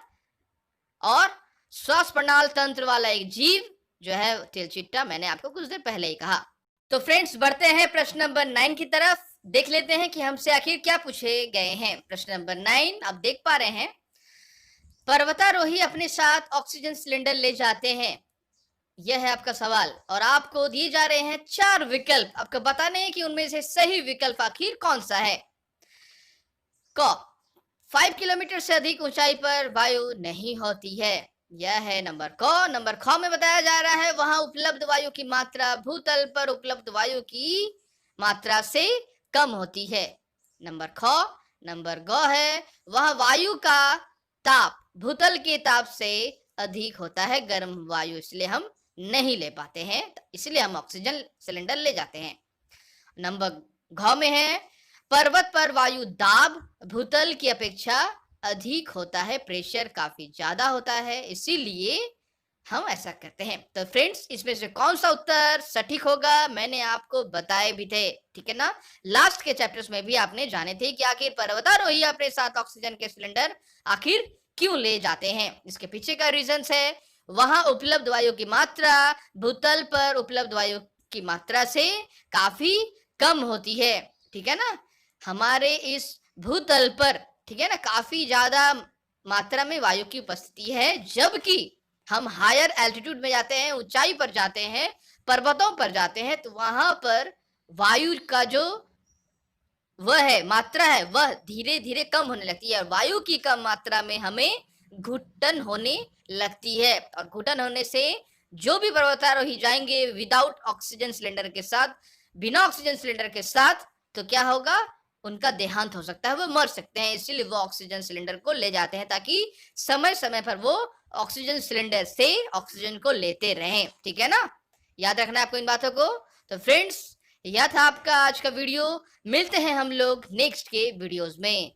और श्वास प्रणाल तंत्र वाला एक जीव जो है तिलचिट्टा, मैंने आपको कुछ देर पहले ही कहा। तो फ्रेंड्स बढ़ते हैं प्रश्न नंबर 9 की तरफ, देख लेते हैं कि हमसे आखिर क्या पूछे गए हैं। प्रश्न नंबर 9 आप देख पा रहे हैं, पर्वतारोही अपने साथ ऑक्सीजन सिलेंडर ले जाते हैं, यह है आपका सवाल। और आपको दिए जा रहे हैं 4 विकल्प, आपको बताने हैं कि उनमें से सही विकल्प आखिर कौन सा है। क 5 किलोमीटर से अधिक ऊंचाई पर वायु नहीं होती है, यह है नंबर क। नंबर ख में बताया जा रहा है वहां उपलब्ध वायु की मात्रा भूतल पर उपलब्ध वायु की मात्रा से कम होती है, नंबर ख। नंबर ग है वहां वायु का ताप भूतल के ताप से अधिक होता है, गर्म वायु इसलिए हम नहीं ले पाते हैं, इसलिए हम ऑक्सीजन सिलेंडर ले जाते हैं। नंबर घ में है पर्वत पर वायु दाब भूतल की अपेक्षा अधिक होता है, प्रेशर काफी ज्यादा होता है, इसीलिए हम ऐसा करते हैं। तो फ्रेंड्स इसमें से कौन सा उत्तर सटीक होगा मैंने आपको बताए भी थे, ठीक है ना। लास्ट के चैप्टर्स में भी आपने जाने थे कि आखिर पर्वतारोही अपने साथ ऑक्सीजन के सिलेंडर आखिर क्यों ले जाते हैं। इसके पीछे का रीजन है वहां उपलब्ध वायु की मात्रा भूतल पर उपलब्ध वायु की मात्रा से काफी कम होती है, ठीक है ना। हमारे इस भूतल पर, ठीक है ना, काफी ज्यादा मात्रा में वायु की उपस्थिति है, जबकि हम हायर एल्टीट्यूड में जाते हैं, ऊंचाई पर जाते हैं, पर्वतों पर जाते हैं, तो वहां पर वायु का जो वह है मात्रा है वह धीरे धीरे कम होने लगती है और वायु की कम मात्रा में हमें घुटन होने लगती है। और घुटन होने से जो भी पर्वतारोही जाएंगे विदाउट ऑक्सीजन सिलेंडर के साथ, बिना ऑक्सीजन सिलेंडर के साथ, तो क्या होगा, उनका देहांत हो सकता है, वो मर सकते हैं। इसीलिए वो ऑक्सीजन सिलेंडर को ले जाते हैं ताकि समय समय पर वो ऑक्सीजन सिलेंडर से ऑक्सीजन को लेते रहें। ठीक है ना, याद रखना है आपको इन बातों को। तो फ्रेंड्स, यह था आपका आज का वीडियो। मिलते हैं हम लोग नेक्स्ट के वीडियोस में।